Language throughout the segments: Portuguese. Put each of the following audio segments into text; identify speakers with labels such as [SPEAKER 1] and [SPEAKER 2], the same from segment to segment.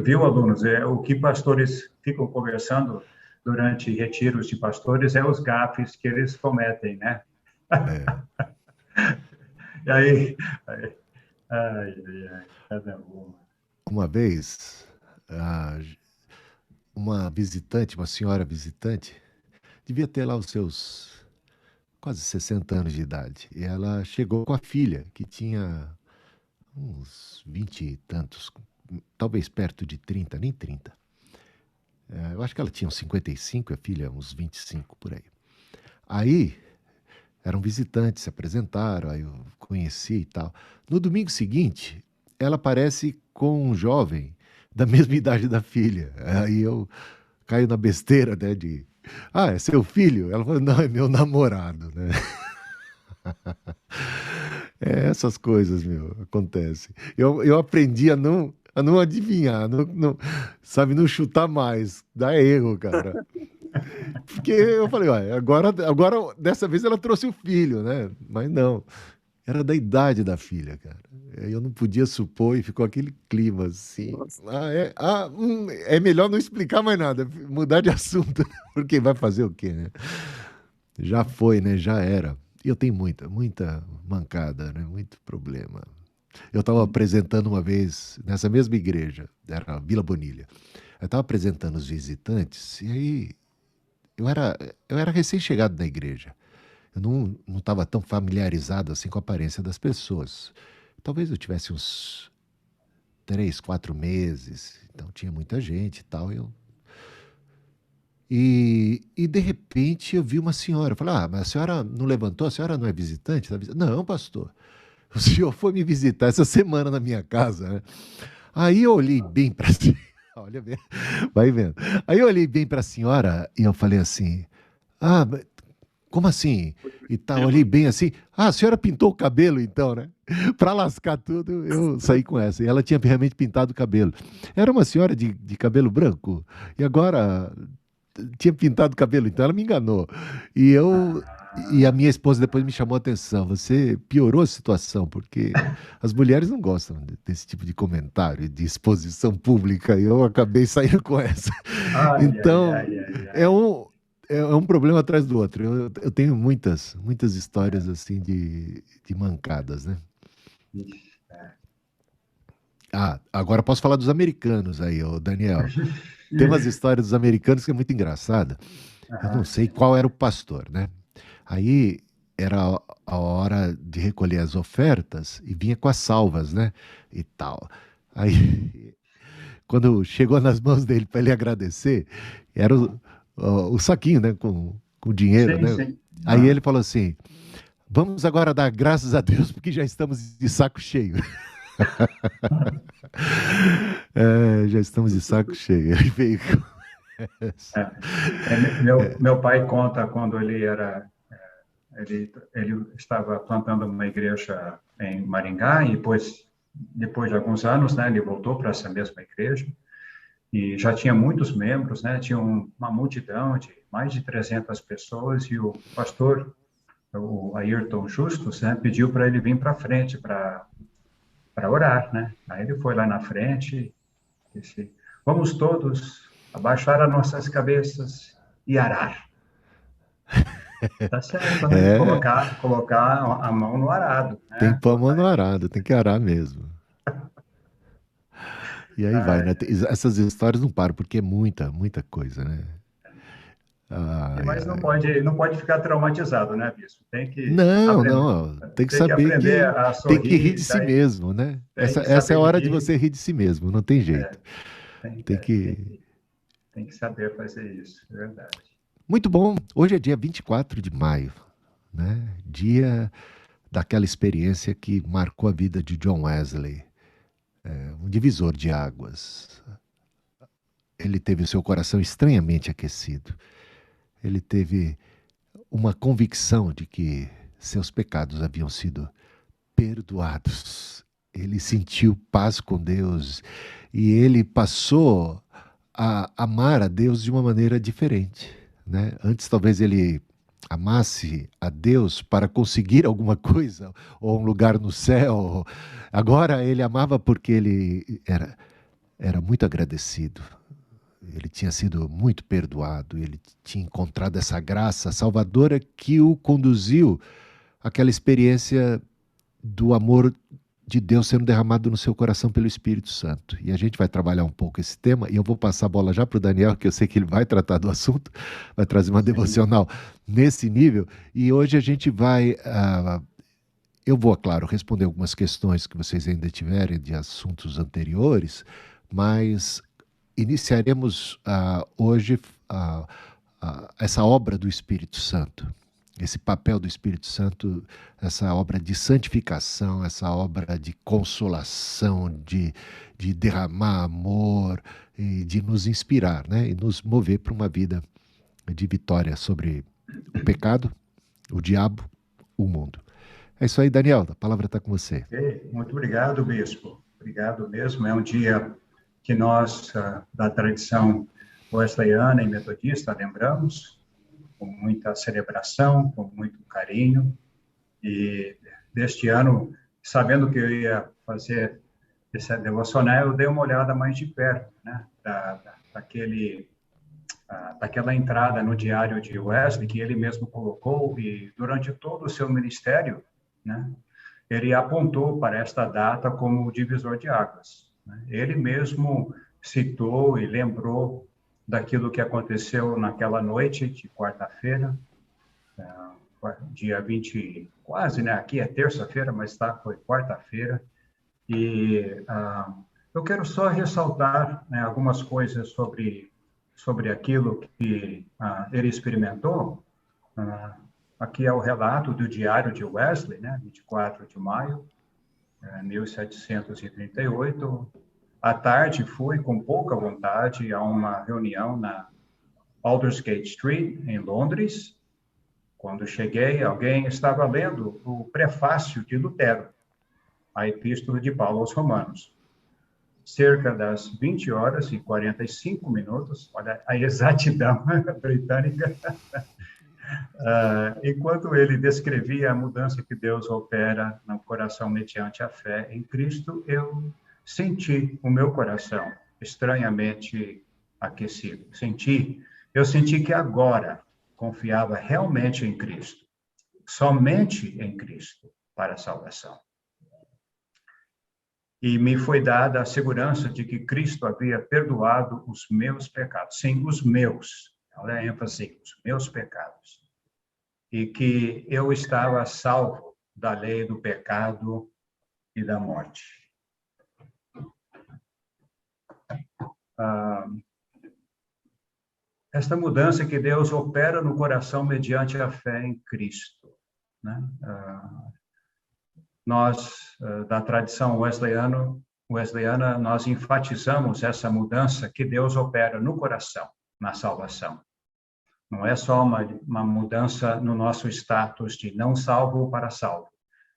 [SPEAKER 1] Viu, alunos? O que pastores ficam conversando durante retiros de pastores é os gafes que eles cometem, né?
[SPEAKER 2] É.
[SPEAKER 1] E aí, ai, cada uma.
[SPEAKER 2] Uma vez, uma visitante, uma senhora visitante, devia ter lá os seus quase 60 anos de idade. E ela chegou com a filha, que tinha uns 20 e tantos, talvez perto de 30, nem 30. Eu acho que ela tinha uns 55, a filha uns 25 por aí. Aí eram visitantes, se apresentaram, aí eu conheci e tal. No domingo seguinte, ela aparece com um jovem da mesma idade da filha. Aí eu caio na besteira, né, de... Ah, é seu filho? Ela falou, não, é meu namorado, né? É, essas coisas, meu, acontecem. Eu aprendi a não adivinhar, sabe, não chutar mais. Dá erro, cara. Porque eu falei, olha, agora, dessa vez ela trouxe o filho, né? Mas não, era da idade da filha, cara. Aí eu não podia supor e ficou aquele clima assim. É melhor não explicar mais nada, mudar de assunto, porque vai fazer o quê, né? Já foi, né? Já era. E eu tenho muita mancada, né? Muito problema. Eu estava apresentando uma vez, nessa mesma igreja, era a Vila Bonilha. Eu estava apresentando os visitantes, e aí eu era recém-chegado na igreja. Eu não estava tão familiarizado assim com a aparência das pessoas. Talvez eu tivesse uns 3, 4 meses, então tinha muita gente e tal. E de repente eu vi uma senhora. Eu falei, mas a senhora não levantou? A senhora não é visitante? Não, pastor. O senhor foi me visitar essa semana na minha casa, né? Aí eu olhei bem para si. Olha bem, vai vendo. Aí eu olhei bem para a senhora e eu falei assim: Ah, como assim? E tá, olhei bem assim. Ah, a senhora pintou o cabelo então, né? Para lascar tudo, eu saí com essa. E ela tinha realmente pintado o cabelo. Era uma senhora de cabelo branco. E agora tinha pintado o cabelo, então ela me enganou. E eu. E a minha esposa depois me chamou a atenção. Você piorou a situação, porque as mulheres não gostam desse tipo de comentário, de exposição pública. E eu acabei saindo com essa.
[SPEAKER 1] Ai, ai,
[SPEAKER 2] Então,
[SPEAKER 1] ai, ai, ai.
[SPEAKER 2] é um, é um problema atrás do outro. Eu tenho muitas histórias assim de mancadas, né?
[SPEAKER 1] Ixi, é.
[SPEAKER 2] Ah, agora posso falar dos americanos aí, ô Daniel. Tem umas histórias dos americanos que é muito engraçada. Eu não
[SPEAKER 1] Aham,
[SPEAKER 2] sei qual era o pastor, né? Aí era a hora de recolher as ofertas e vinha com as salvas, né? E tal. Aí, quando chegou nas mãos dele para ele agradecer, era o saquinho, né? Com dinheiro,
[SPEAKER 1] sim,
[SPEAKER 2] né?
[SPEAKER 1] sim.
[SPEAKER 2] Aí
[SPEAKER 1] Aham.
[SPEAKER 2] ele falou assim: Vamos agora dar graças a Deus porque já estamos de saco cheio. É, já estamos de saco cheio. Ele veio com essa.
[SPEAKER 1] Meu pai conta quando ele estava plantando uma igreja em Maringá e depois de alguns anos, né, ele voltou para essa mesma igreja e já tinha muitos membros, né, tinha uma multidão de mais de 300 pessoas e o pastor, o Ayrton Justus, né, pediu para ele vir para frente para orar, né? Aí ele foi lá na frente e disse: Vamos todos abaixar as nossas cabeças e arar. Tá certo, né?
[SPEAKER 2] É,
[SPEAKER 1] Colocar a mão no arado,
[SPEAKER 2] tem
[SPEAKER 1] né?
[SPEAKER 2] pão no arado, tem que arar mesmo. E aí vai,
[SPEAKER 1] Ai,
[SPEAKER 2] né? Essas histórias não param, porque é muita coisa, né? Ai,
[SPEAKER 1] mas
[SPEAKER 2] ai.
[SPEAKER 1] não pode ficar traumatizado, né, Bispo?
[SPEAKER 2] Não, não. Tem que
[SPEAKER 1] Tem que
[SPEAKER 2] saber
[SPEAKER 1] aprender
[SPEAKER 2] que
[SPEAKER 1] a
[SPEAKER 2] tem que rir de
[SPEAKER 1] sorrir,
[SPEAKER 2] si
[SPEAKER 1] daí
[SPEAKER 2] mesmo, né?
[SPEAKER 1] tem que
[SPEAKER 2] Essa é a
[SPEAKER 1] saber
[SPEAKER 2] hora de
[SPEAKER 1] rir,
[SPEAKER 2] você rir de si mesmo, não tem jeito.
[SPEAKER 1] tem,
[SPEAKER 2] Tem que.
[SPEAKER 1] tem que saber fazer isso, é verdade.
[SPEAKER 2] Muito bom. Hoje é dia 24 de maio, né? Dia daquela experiência que marcou a vida de John Wesley, um divisor de águas. Ele teve o seu coração estranhamente aquecido. Ele teve uma convicção de que seus pecados haviam sido perdoados. Ele sentiu paz com Deus e ele passou a amar a Deus de uma maneira diferente, né? Antes talvez ele amasse a Deus para conseguir alguma coisa ou um lugar no céu. Agora ele amava porque ele era era muito agradecido. Ele tinha sido muito perdoado, ele tinha encontrado essa graça salvadora que o conduziu àquela experiência do amor de Deus sendo derramado no seu coração pelo Espírito Santo. E a gente vai trabalhar um pouco esse tema, e eu vou passar a bola já para o Daniel, que eu sei que ele vai tratar do assunto, vai trazer uma devocional nesse nível, e hoje a gente vai... eu vou, claro, responder algumas questões que vocês ainda tiverem de assuntos anteriores, mas iniciaremos hoje essa obra do Espírito Santo, esse papel do Espírito Santo, essa obra de santificação, essa obra de consolação, de derramar amor e de nos inspirar, né? E nos mover para uma vida de vitória sobre o pecado, o diabo, o mundo. É isso aí, Daniel, a palavra está com você.
[SPEAKER 1] Muito obrigado, bispo. Obrigado mesmo. É um dia que nós, da tradição wesleyana e metodista, lembramos com muita celebração, com muito carinho. E deste ano, sabendo que eu ia fazer esse devocional, eu dei uma olhada mais de perto, né, daquela entrada no diário de Wesley, que ele mesmo colocou, e durante todo o seu ministério, né, ele apontou para esta data como o divisor de águas, né? Ele mesmo citou e lembrou daquilo que aconteceu naquela noite de quarta-feira, dia 20, quase, né? Aqui é terça-feira, mas foi quarta-feira. E eu quero só ressaltar, né, algumas coisas sobre aquilo que ele experimentou. Aqui é o relato do diário de Wesley, né? 24 de maio, 1738. À tarde, fui com pouca vontade a uma reunião na Aldersgate Street, em Londres. Quando cheguei, alguém estava lendo o prefácio de Lutero, a Epístola de Paulo aos Romanos. Cerca das 20 horas e 45 minutos, olha a exatidão britânica, enquanto ele descrevia a mudança que Deus opera no coração mediante a fé em Cristo, eu senti o meu coração estranhamente aquecido. Eu senti que agora confiava realmente em Cristo, somente em Cristo, para a salvação. E me foi dada a segurança de que Cristo havia perdoado os meus pecados. Sim, os meus. Olha a ênfase, os meus pecados. E que eu estava salvo da lei do pecado e da morte. Esta mudança que Deus opera no coração mediante a fé em Cristo, né? Nós, da tradição wesleyana, nós enfatizamos essa mudança que Deus opera no coração, na salvação. Não é só uma mudança no nosso status de não salvo para salvo,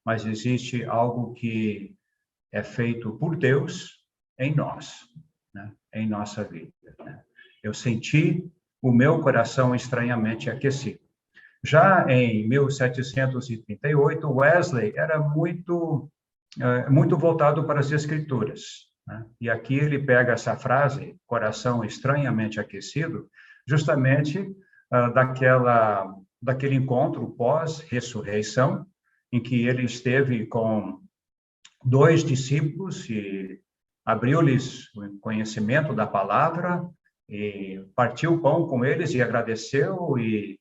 [SPEAKER 1] mas existe algo que é feito por Deus em nós, né? Em nossa vida, né? Eu senti o meu coração estranhamente aquecido. Já em 1738, Wesley era muito voltado para as Escrituras, né? E aqui ele pega essa frase, coração estranhamente aquecido, justamente daquele encontro pós-ressurreição, em que ele esteve com 2 discípulos e abriu-lhes o conhecimento da palavra, e partiu o pão com eles e agradeceu, e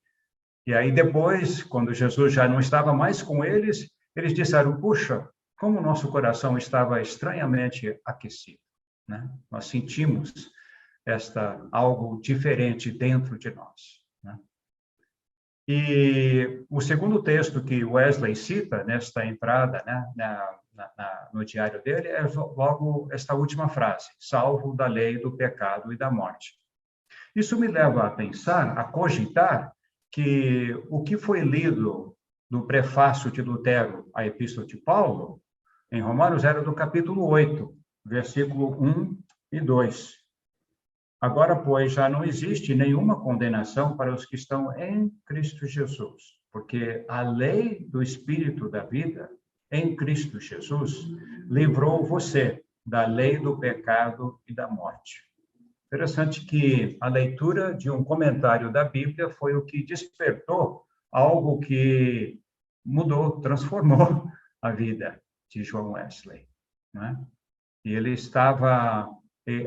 [SPEAKER 1] aí depois, quando Jesus já não estava mais com eles, eles disseram, puxa, como o nosso coração estava estranhamente aquecido, né? Nós sentimos algo diferente dentro de nós, né? E o segundo texto que Wesley cita nesta entrada, né, no diário dele, é logo esta última frase, salvo da lei do pecado e da morte. Isso me leva a pensar, a cogitar, que o que foi lido no prefácio de Lutero à Epístola de Paulo, em Romanos, era do capítulo 8, versículo 1 e 2. Agora, pois, já não existe nenhuma condenação para os que estão em Cristo Jesus, porque a lei do Espírito da vida, em Cristo Jesus, livrou você da lei do pecado e da morte. Interessante que a leitura de um comentário da Bíblia foi o que despertou algo que mudou, transformou a vida de John Wesley, né? E ele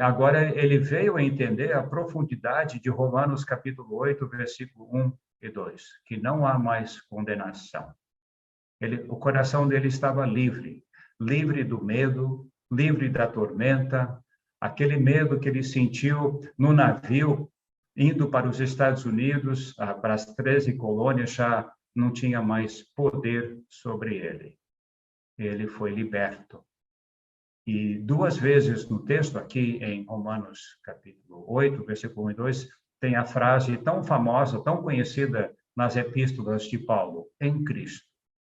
[SPEAKER 1] agora ele veio a entender a profundidade de Romanos capítulo 8, versículo 1 e 2, que não há mais condenação. O coração dele estava livre, livre do medo, livre da tormenta, aquele medo que ele sentiu no navio, indo para os Estados Unidos, para as 13 colônias, já não tinha mais poder sobre ele. Ele foi liberto. E 2 vezes no texto, aqui em Romanos capítulo 8, versículo 1 e 2, tem a frase tão famosa, tão conhecida nas epístolas de Paulo, em Cristo,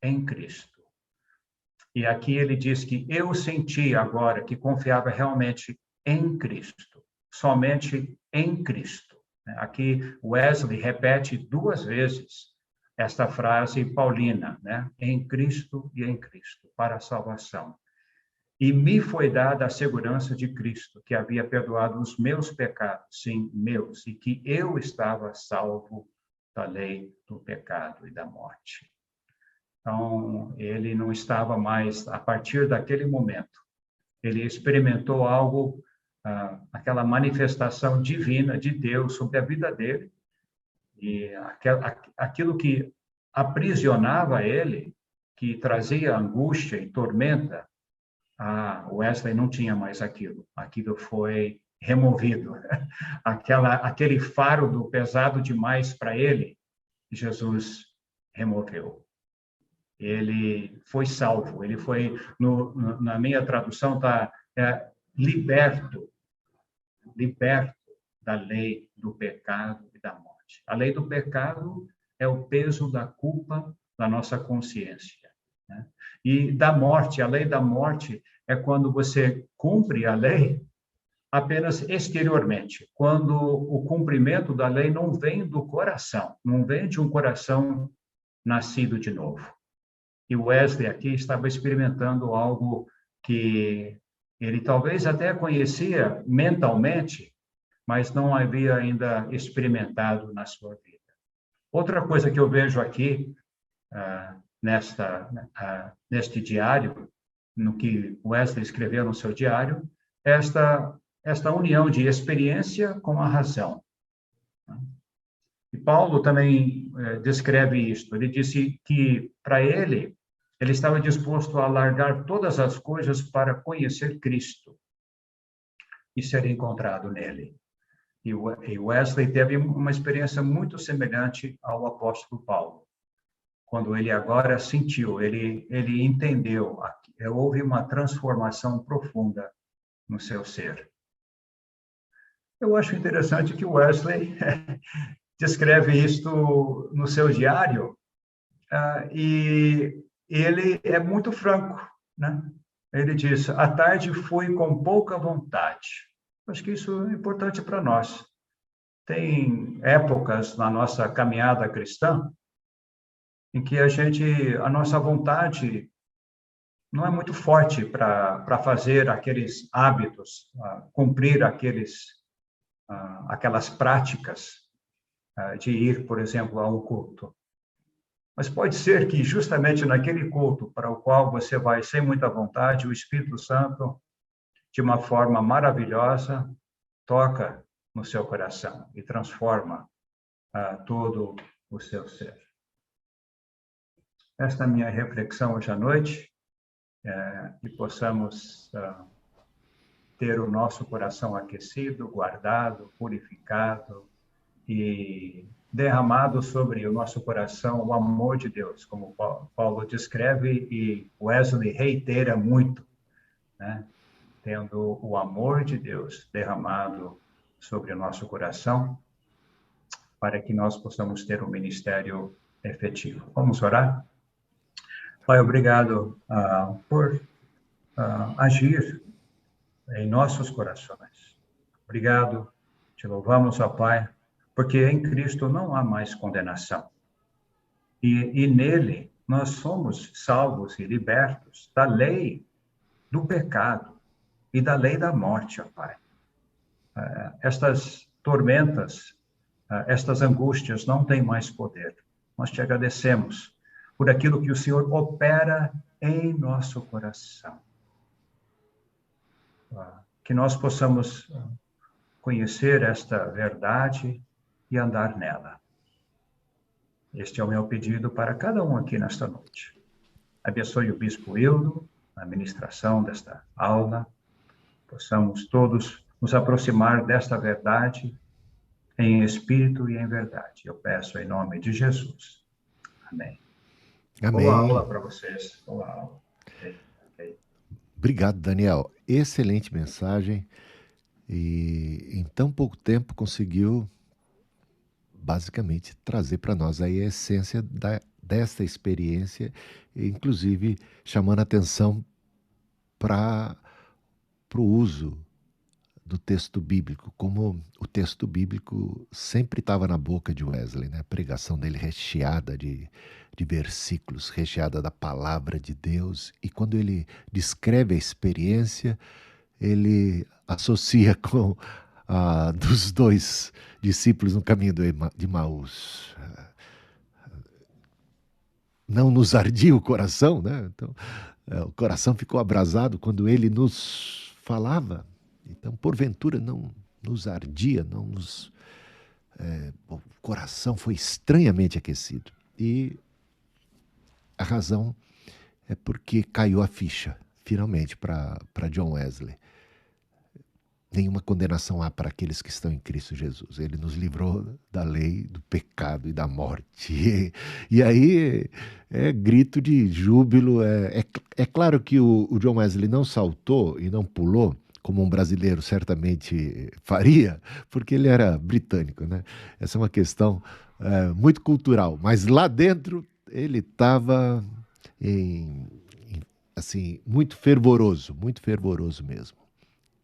[SPEAKER 1] em Cristo. E aqui ele diz que eu senti agora que confiava realmente em Cristo, somente em Cristo. Aqui Wesley repete 2 vezes esta frase paulina, né? Em Cristo e em Cristo, para a salvação. E me foi dada a segurança de Cristo, que havia perdoado os meus pecados, sim, meus, e que eu estava salvo da lei do pecado e da morte. Então, ele não estava mais, a partir daquele momento, ele experimentou algo, aquela manifestação divina de Deus sobre a vida dele, e aquilo que aprisionava ele, que trazia angústia e tormenta, Wesley não tinha mais aquilo foi removido. Aquele fardo pesado demais para ele, Jesus removeu. Ele foi salvo, ele foi, na minha tradução, liberto da lei do pecado e da morte. A lei do pecado é o peso da culpa da nossa consciência, né? E da morte, a lei da morte é quando você cumpre a lei apenas exteriormente, quando o cumprimento da lei não vem do coração, não vem de um coração nascido de novo. E Wesley aqui estava experimentando algo que ele talvez até conhecia mentalmente, mas não havia ainda experimentado na sua vida. Outra coisa que eu vejo aqui, neste diário, no que Wesley escreveu no seu diário, esta união de experiência com a razão. E Paulo também descreve isto. Ele disse que, para ele estava disposto a largar todas as coisas para conhecer Cristo e ser encontrado nele. E Wesley teve uma experiência muito semelhante ao apóstolo Paulo. Quando ele agora sentiu, ele entendeu, houve uma transformação profunda no seu ser. Eu acho interessante que Wesley descreve isto no seu diário, e ele é muito franco, né? Ele diz: à tarde fui com pouca vontade. Acho que isso é importante para nós. Tem épocas na nossa caminhada cristã em que a nossa vontade não é muito forte para fazer aqueles hábitos, cumprir aquelas práticas de ir, por exemplo, a um culto. Mas pode ser que justamente naquele culto para o qual você vai sem muita vontade, o Espírito Santo, de uma forma maravilhosa, toca no seu coração e transforma todo o seu ser. Esta é a minha reflexão hoje à noite, que possamos ter o nosso coração aquecido, guardado, purificado e derramado sobre o nosso coração o amor de Deus, como Paulo descreve e Wesley reitera muito, né? Tendo o amor de Deus derramado sobre o nosso coração, para que nós possamos ter um ministério efetivo. Vamos orar? Pai, obrigado por agir em nossos corações. Obrigado, te louvamos, ó Pai, porque em Cristo não há mais condenação. E nele nós somos salvos e libertos da lei do pecado e da lei da morte, ó Pai. Estas tormentas, estas angústias não têm mais poder. Nós te agradecemos por aquilo que o Senhor opera em nosso coração. Que nós possamos conhecer esta verdade e andar nela. Este é o meu pedido para cada um aqui nesta noite. Abençoe o Bispo Hildo, na ministração desta aula. Possamos todos nos aproximar desta verdade em espírito e em verdade. Eu peço em nome de Jesus. Amém.
[SPEAKER 2] Amém.
[SPEAKER 1] Boa aula para vocês. Boa aula. Okay.
[SPEAKER 2] Obrigado, Daniel. Excelente mensagem. E em tão pouco tempo conseguiu, basicamente, trazer para nós aí a essência desta experiência, inclusive chamando a atenção para o uso do texto bíblico, como o texto bíblico sempre estava na boca de Wesley, né? A pregação dele recheada de versículos, recheada da palavra de Deus, e quando ele descreve a experiência, ele associa com dos dois discípulos no caminho de Emaús. Não nos ardia o coração, né? Então, o coração ficou abrasado quando ele nos falava. Então, porventura, não nos ardia, o coração foi estranhamente aquecido. E a razão é porque caiu a ficha, finalmente, para John Wesley. Nenhuma condenação há para aqueles que estão em Cristo Jesus. Ele nos livrou da lei, do pecado e da morte. E aí é grito de júbilo. É claro que o John Wesley não saltou e não pulou, como um brasileiro certamente faria, porque ele era britânico, né? Essa é uma questão muito cultural. Mas lá dentro ele estava assim, muito fervoroso mesmo.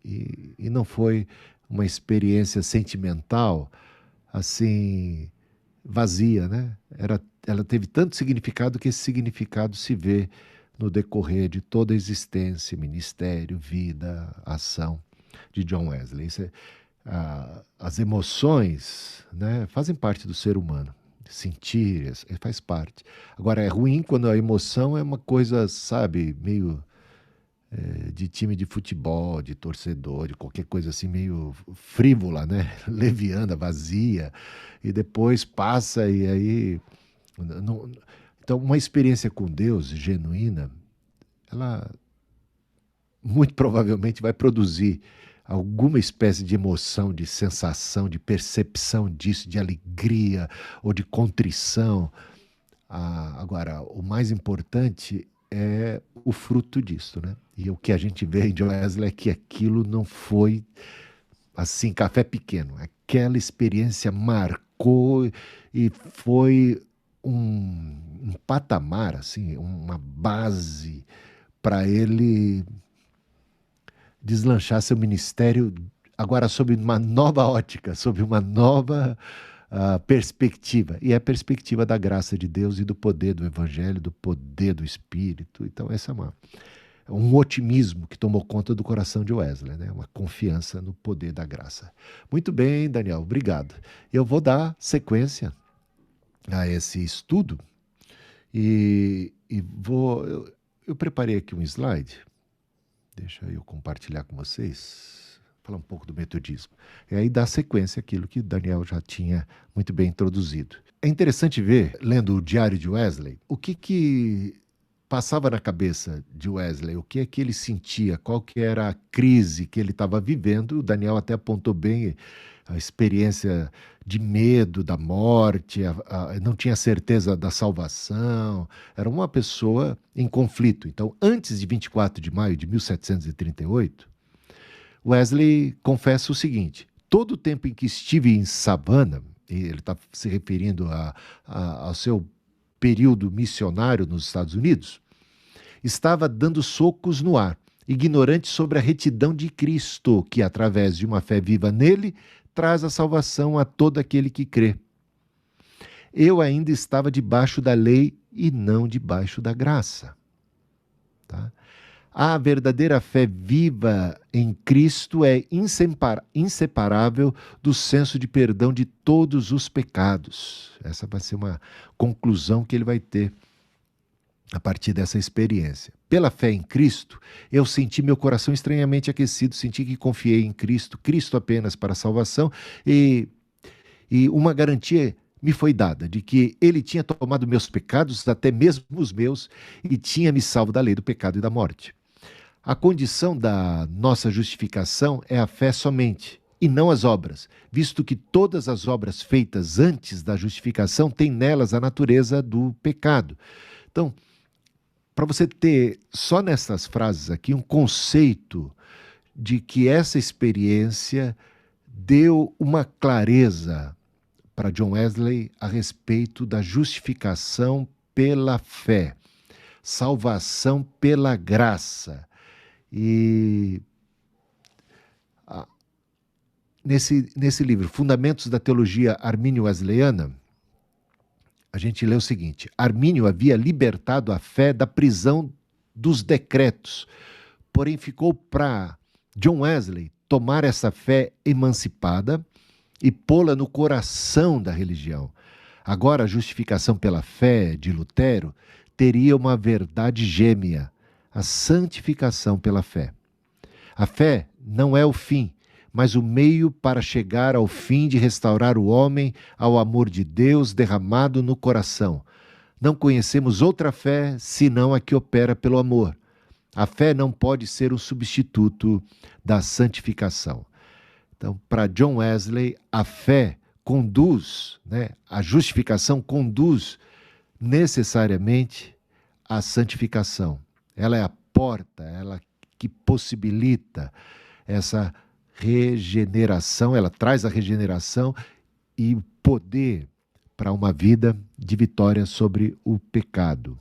[SPEAKER 2] E não foi uma experiência sentimental, assim, vazia, né? Ela teve tanto significado que esse significado se vê no decorrer de toda a existência, ministério, vida, ação de John Wesley. As emoções, né, fazem parte do ser humano. Sentir, faz parte. Agora, é ruim quando a emoção é uma coisa, sabe, meio de time de futebol, de torcedor, de qualquer coisa assim, meio frívola, né? Leviana, vazia, e depois passa e aí... Então, uma experiência com Deus genuína, ela muito provavelmente vai produzir alguma espécie de emoção, de sensação, de percepção disso, de alegria ou de contrição. Agora, o mais importante é o fruto disso, né? E o que a gente vê em John Wesley é que aquilo não foi assim, café pequeno. Aquela experiência marcou e foi um patamar, assim, uma base para ele deslanchar seu ministério agora sob uma nova ótica, sob uma nova perspectiva. E é a perspectiva da graça de Deus e do poder do Evangelho, do poder do Espírito. Então, essa é um otimismo que tomou conta do coração de Wesley, né? Uma confiança no poder da graça. Muito bem, Daniel, obrigado. Eu vou dar sequência a esse estudo e eu preparei aqui um slide, deixa eu compartilhar com vocês, falar um pouco do metodismo, e aí dá sequência àquilo que Daniel já tinha muito bem introduzido. É interessante ver, lendo o Diário de Wesley, o que passava na cabeça de Wesley, o que é que ele sentia, qual que era a crise que ele estava vivendo. O Daniel até apontou bem a experiência de medo da morte, não tinha certeza da salvação, era uma pessoa em conflito. Então, antes de 24 de maio de 1738, Wesley confessa o seguinte: todo o tempo em que estive em Savannah, e ele está se referindo ao seu período missionário nos Estados Unidos, estava dando socos no ar, ignorante sobre a retidão de Cristo, que através de uma fé viva nele, traz a salvação a todo aquele que crê. Eu ainda estava debaixo da lei e não debaixo da graça. Tá? A verdadeira fé viva em Cristo é inseparável do senso de perdão de todos os pecados. Essa vai ser uma conclusão que ele vai ter a partir dessa experiência. Pela fé em Cristo, eu senti meu coração estranhamente aquecido, senti que confiei em Cristo, Cristo apenas para a salvação, e uma garantia me foi dada de que ele tinha tomado meus pecados, até mesmo os meus, e tinha me salvo da lei do pecado e da morte. A condição da nossa justificação é a fé somente, e não as obras, visto que todas as obras feitas antes da justificação têm nelas a natureza do pecado. Então, para você ter só nessas frases aqui um conceito de que essa experiência deu uma clareza para John Wesley a respeito da justificação pela fé, salvação pela graça. E nesse livro, Fundamentos da Teologia Armínio-Wesleyana, a gente lê o seguinte: Armínio havia libertado a fé da prisão dos decretos, porém ficou para John Wesley tomar essa fé emancipada e pô-la no coração da religião. Agora, a justificação pela fé de Lutero teria uma verdade gêmea, a santificação pela fé. A fé não é o fim, mas o meio para chegar ao fim de restaurar o homem ao amor de Deus derramado no coração. Não conhecemos outra fé senão a que opera pelo amor. A fé não pode ser um substituto da santificação. Então, para John Wesley, a fé conduz, a justificação conduz necessariamente à santificação. Ela é a porta, ela que possibilita essa regeneração, ela traz a regeneração e poder para uma vida de vitória sobre o pecado.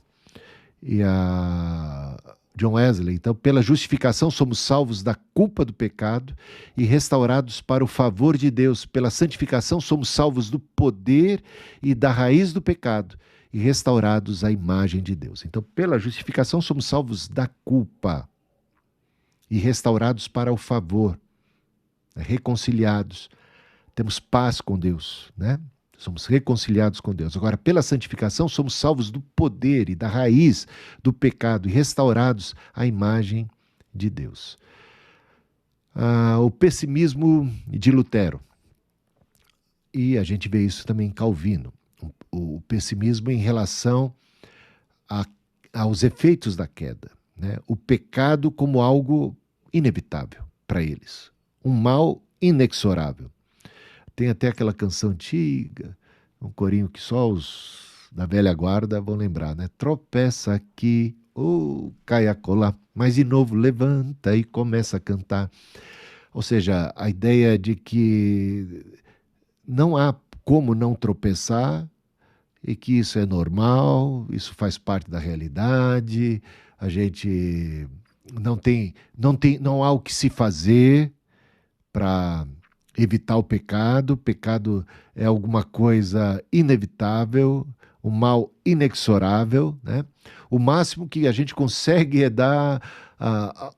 [SPEAKER 2] E a John Wesley, então, pela justificação somos salvos da culpa do pecado e restaurados para o favor de Deus. Pela santificação somos salvos do poder e da raiz do pecado e restaurados à imagem de Deus. Então, pela justificação somos salvos da culpa e restaurados para o favor, reconciliados. Temos paz com Deus, Somos reconciliados com Deus. Agora, pela santificação, somos salvos do poder e da raiz do pecado e restaurados à imagem de Deus. O pessimismo de Lutero. E a gente vê isso também em Calvino. O pessimismo em relação aos efeitos da queda. O pecado como algo inevitável para eles. Um mal inexorável. Tem até aquela canção antiga, um corinho que só os da velha guarda vão lembrar, Tropeça aqui, cai acolá, mas de novo levanta e começa a cantar. Ou seja, a ideia de que não há como não tropeçar e que isso é normal, isso faz parte da realidade, a gente não há o que se fazer para evitar o pecado. O pecado é alguma coisa inevitável, um mal inexorável, O máximo que a gente consegue é dar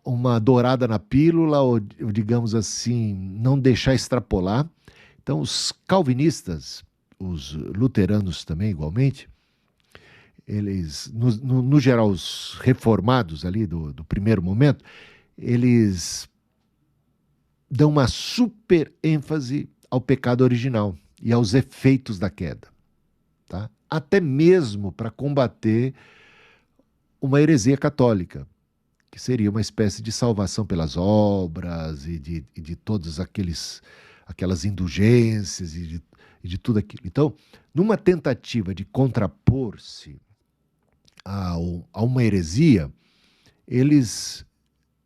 [SPEAKER 2] uma dourada na pílula, ou digamos assim, não deixar extrapolar. Então, os calvinistas, os luteranos também igualmente, eles, no geral, os reformados ali do primeiro momento, eles dão uma super ênfase ao pecado original e aos efeitos da queda, até mesmo para combater uma heresia católica, que seria uma espécie de salvação pelas obras e de todas aquelas indulgências e de tudo aquilo. Então, numa tentativa de contrapor-se a uma heresia, eles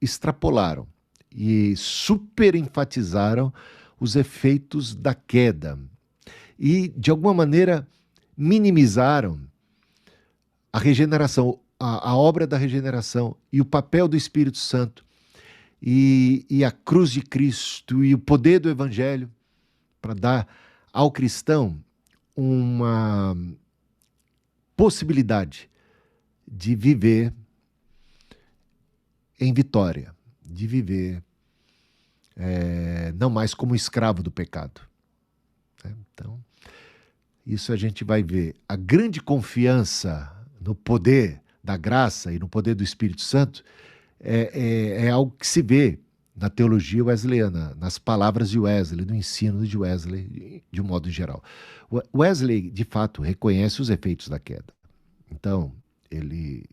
[SPEAKER 2] extrapolaram e super enfatizaram os efeitos da queda e, de alguma maneira, minimizaram a regeneração, a obra da regeneração e o papel do Espírito Santo e a cruz de Cristo e o poder do Evangelho para dar ao cristão uma possibilidade de viver em vitória, de viver não mais como escravo do pecado. Então, isso a gente vai ver. A grande confiança no poder da graça e no poder do Espírito Santo é algo que se vê na teologia wesleyana, nas palavras de Wesley, no ensino de Wesley, de um modo geral. Wesley, de fato, reconhece os efeitos da queda. Então, ele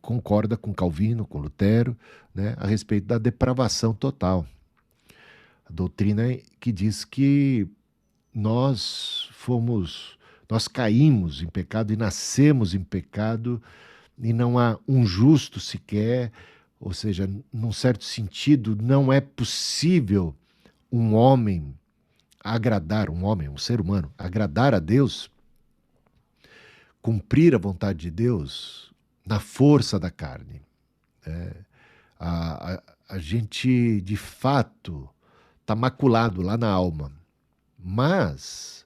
[SPEAKER 2] concorda com Calvino, com Lutero, né, a respeito da depravação total. A doutrina que diz que nós caímos em pecado e nascemos em pecado e não há um justo sequer, ou seja, num certo sentido, não é possível um ser humano, agradar a Deus, cumprir a vontade de Deus na força da carne. A gente, de fato, está maculado lá na alma. Mas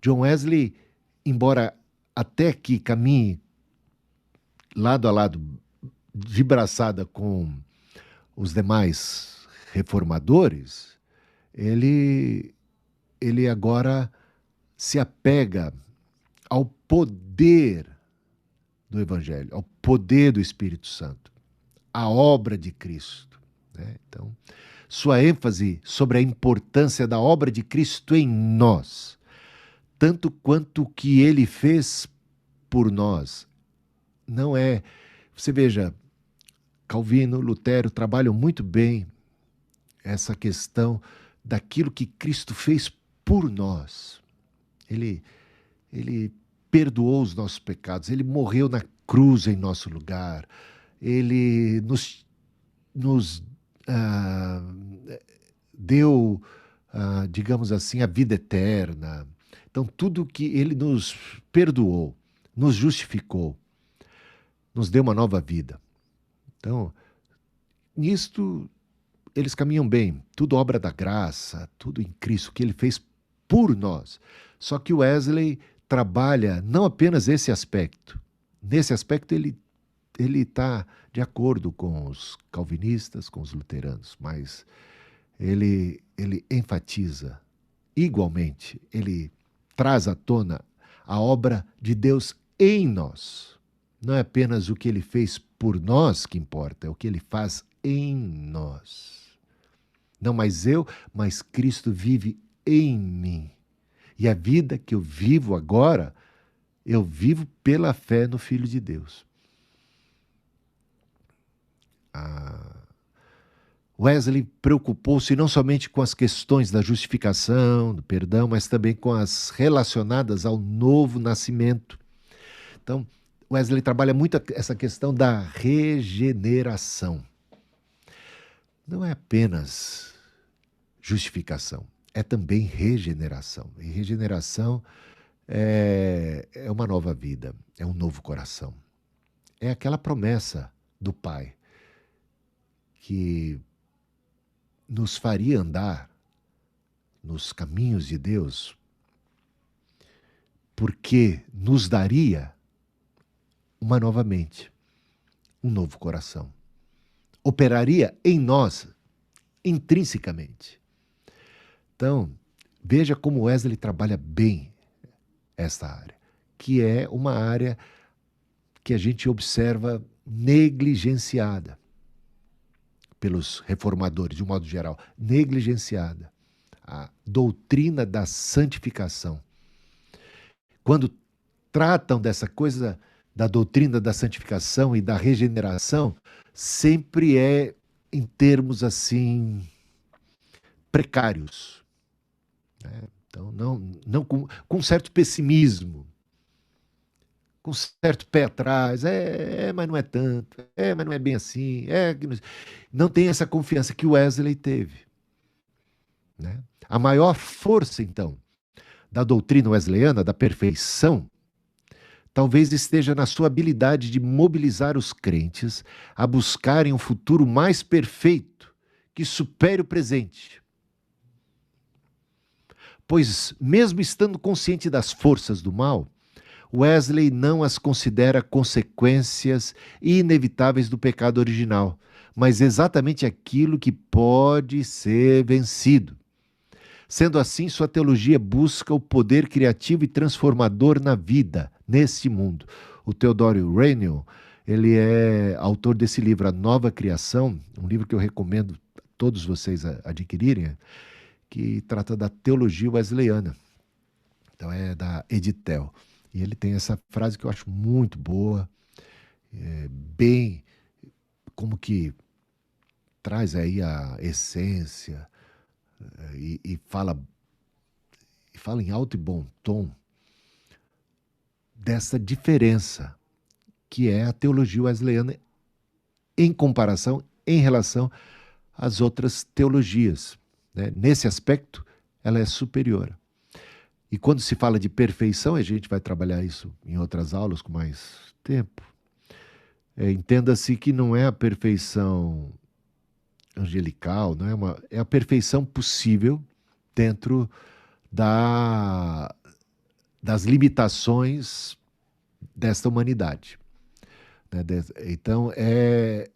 [SPEAKER 2] John Wesley, embora até que caminhe lado a lado, de braçada com os demais reformadores, ele agora se apega ao poder do Evangelho, ao poder do Espírito Santo, à obra de Cristo. Né? Então, sua ênfase sobre a importância da obra de Cristo em nós, tanto quanto o que ele fez por nós. Não é... Você veja, Calvino, Lutero trabalham muito bem essa questão daquilo que Cristo fez por nós. Ele perdoou os nossos pecados, ele morreu na cruz em nosso lugar, ele nos deu, digamos assim, a vida eterna. Então, tudo que ele nos perdoou, nos justificou, nos deu uma nova vida. Então, nisto, eles caminham bem. Tudo obra da graça, tudo em Cristo, que ele fez por nós. Só que o Wesley trabalha não apenas esse aspecto. Nesse aspecto, ele está de acordo com os calvinistas, com os luteranos, mas ele enfatiza igualmente, ele traz à tona a obra de Deus em nós. Não é apenas o que ele fez por nós que importa, é o que ele faz em nós. Não mais eu, mas Cristo vive em mim. E a vida que eu vivo agora, eu vivo pela fé no Filho de Deus. Wesley preocupou-se não somente com as questões da justificação, do perdão, mas também com as relacionadas ao novo nascimento. Então, Wesley trabalha muito essa questão da regeneração. Não é apenas justificação, é também regeneração. E regeneração é uma nova vida, é um novo coração. É aquela promessa do Pai que nos faria andar nos caminhos de Deus, porque nos daria uma nova mente, um novo coração. Operaria em nós, intrinsecamente. Então, veja como Wesley trabalha bem esta área, que é uma área que a gente observa negligenciada pelos reformadores, de um modo geral, negligenciada. A doutrina da santificação. Quando tratam dessa coisa da doutrina da santificação e da regeneração, sempre é em termos assim precários. Né? Então, não com certo pessimismo, com certo pé atrás, mas não é tanto, mas não é bem assim, não tem essa confiança que o Wesley teve. Né? A maior força, então, da doutrina wesleyana, da perfeição, talvez esteja na sua habilidade de mobilizar os crentes a buscarem um futuro mais perfeito que supere o presente. Pois, mesmo estando consciente das forças do mal, Wesley não as considera consequências inevitáveis do pecado original, mas exatamente aquilo que pode ser vencido. Sendo assim, sua teologia busca o poder criativo e transformador na vida, neste mundo. O Theodore Reynolds, ele é autor desse livro, A Nova Criação, um livro que eu recomendo a todos vocês adquirirem, que trata da teologia wesleyana. Então é da Editel. E ele tem essa frase que eu acho muito boa, bem como que traz aí a essência e fala em alto e bom tom dessa diferença que é a teologia wesleyana em comparação, em relação às outras teologias, né? Nesse aspecto, ela é superior. E quando se fala de perfeição, a gente vai trabalhar isso em outras aulas com mais tempo. Entenda-se que não é a perfeição angelical, não é é a perfeição possível dentro das limitações desta humanidade. Né? Então, é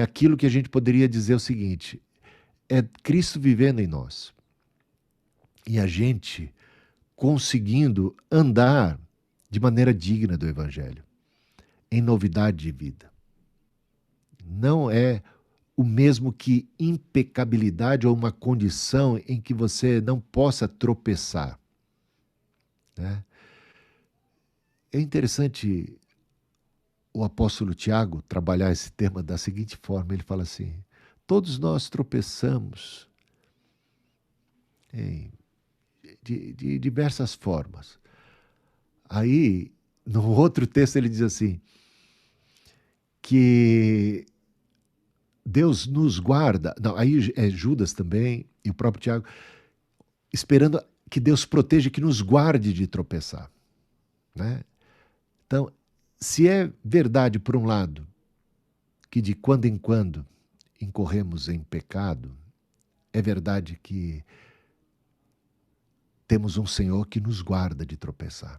[SPEAKER 2] aquilo que a gente poderia dizer o seguinte: é Cristo vivendo em nós. E a gente conseguindo andar de maneira digna do Evangelho, em novidade de vida. Não é o mesmo que impecabilidade ou uma condição em que você não possa tropeçar. Né? É interessante o apóstolo Tiago trabalhar esse tema da seguinte forma: ele fala assim: todos nós tropeçamos de diversas formas. Aí, no outro texto, ele diz assim, que Deus nos guarda. Não, aí é Judas também, e o próprio Tiago, esperando que Deus proteja, que nos guarde de tropeçar. Né? Então, se é verdade, por um lado, que de quando em quando incorremos em pecado, é verdade que temos um Senhor que nos guarda de tropeçar.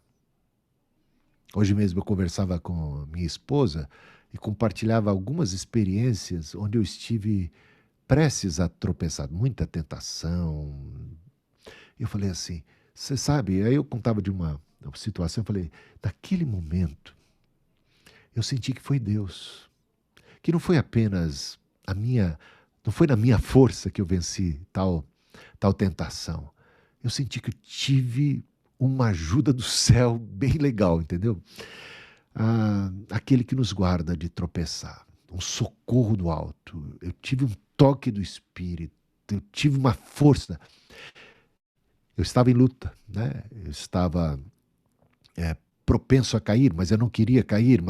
[SPEAKER 2] Hoje mesmo eu conversava com minha esposa e compartilhava algumas experiências onde eu estive prestes a tropeçar, muita tentação. Eu falei assim, você sabe, aí eu contava de uma situação, eu falei, naquele momento, eu senti que foi Deus, que não foi apenas não foi na minha força que eu venci tal tentação. Eu senti que eu tive uma ajuda do céu bem legal, entendeu? Aquele que nos guarda de tropeçar, um socorro do alto. Eu tive um toque do Espírito, eu tive uma força. Eu estava em luta, né? Eu estava propenso a cair, mas eu não queria cair,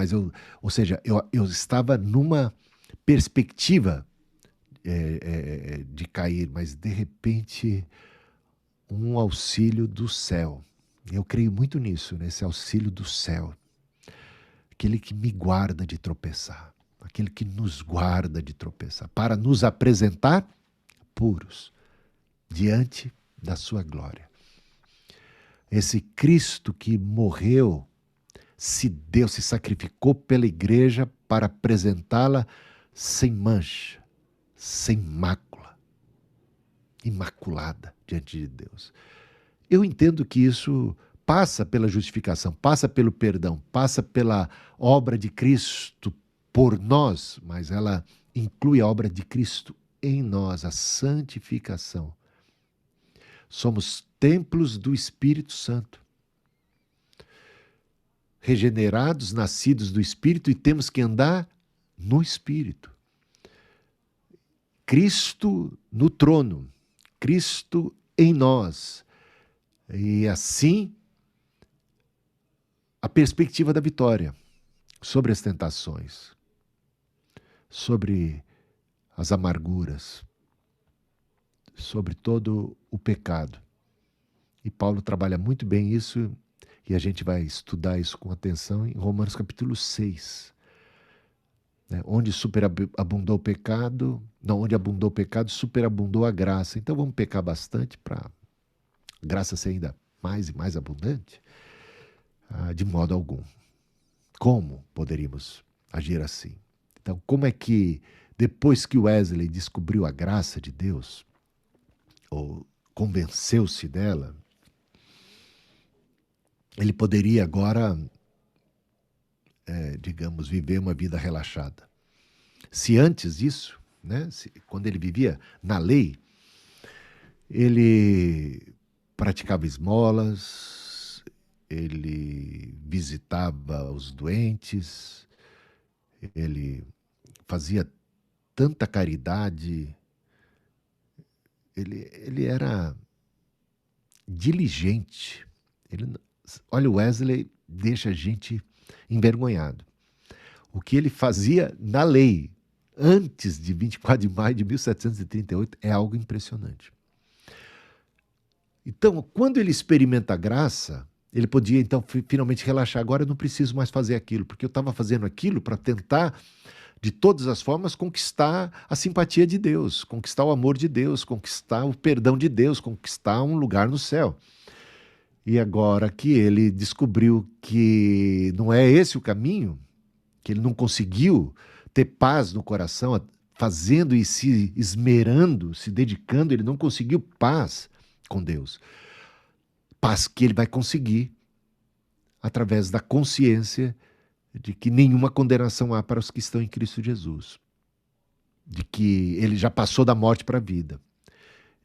[SPEAKER 2] ou seja, eu estava numa perspectiva de cair, mas de repente um auxílio do céu. Eu creio muito nisso, nesse auxílio do céu. Aquele que me guarda de tropeçar, aquele que nos guarda de tropeçar, para nos apresentar puros diante da sua glória. Esse Cristo que morreu, se deu, se sacrificou pela igreja para apresentá-la sem mancha, sem mácula, imaculada diante de Deus. Eu entendo que isso passa pela justificação, passa pelo perdão, passa pela obra de Cristo por nós, mas ela inclui a obra de Cristo em nós, a santificação. Somos templos do Espírito Santo, regenerados, nascidos do Espírito, e temos que andar no Espírito. Cristo no trono, Cristo em nós. E assim, a perspectiva da vitória sobre as tentações, sobre as amarguras, sobre todo o pecado. E Paulo trabalha muito bem isso, e a gente vai estudar isso com atenção em Romanos capítulo 6. Onde superabundou o pecado, onde abundou o pecado, superabundou a graça. Então vamos pecar bastante para a graça ser ainda mais e mais abundante. de modo algum. Como poderíamos agir assim? Então, como é que, depois que Wesley descobriu a graça de Deus, ou convenceu-se dela, ele poderia agora, digamos, viver uma vida relaxada? Se antes disso, né, quando ele vivia na lei, ele praticava esmolas, ele visitava os doentes, ele fazia tanta caridade, ele era diligente. Olha, o Wesley deixa a gente envergonhado. O que ele fazia na lei, antes de 24 de maio de 1738, é algo impressionante. Então, quando ele experimenta a graça, ele podia, então, finalmente relaxar. Agora eu não preciso mais fazer aquilo, porque eu estava fazendo aquilo para tentar, de todas as formas, conquistar a simpatia de Deus, conquistar o amor de Deus, conquistar o perdão de Deus, conquistar um lugar no céu. E agora que ele descobriu que não é esse o caminho, que ele não conseguiu ter paz no coração, fazendo e se esmerando, se dedicando, ele não conseguiu paz com Deus. Paz que ele vai conseguir através da consciência de que nenhuma condenação há para os que estão em Cristo Jesus. De que ele já passou da morte para a vida.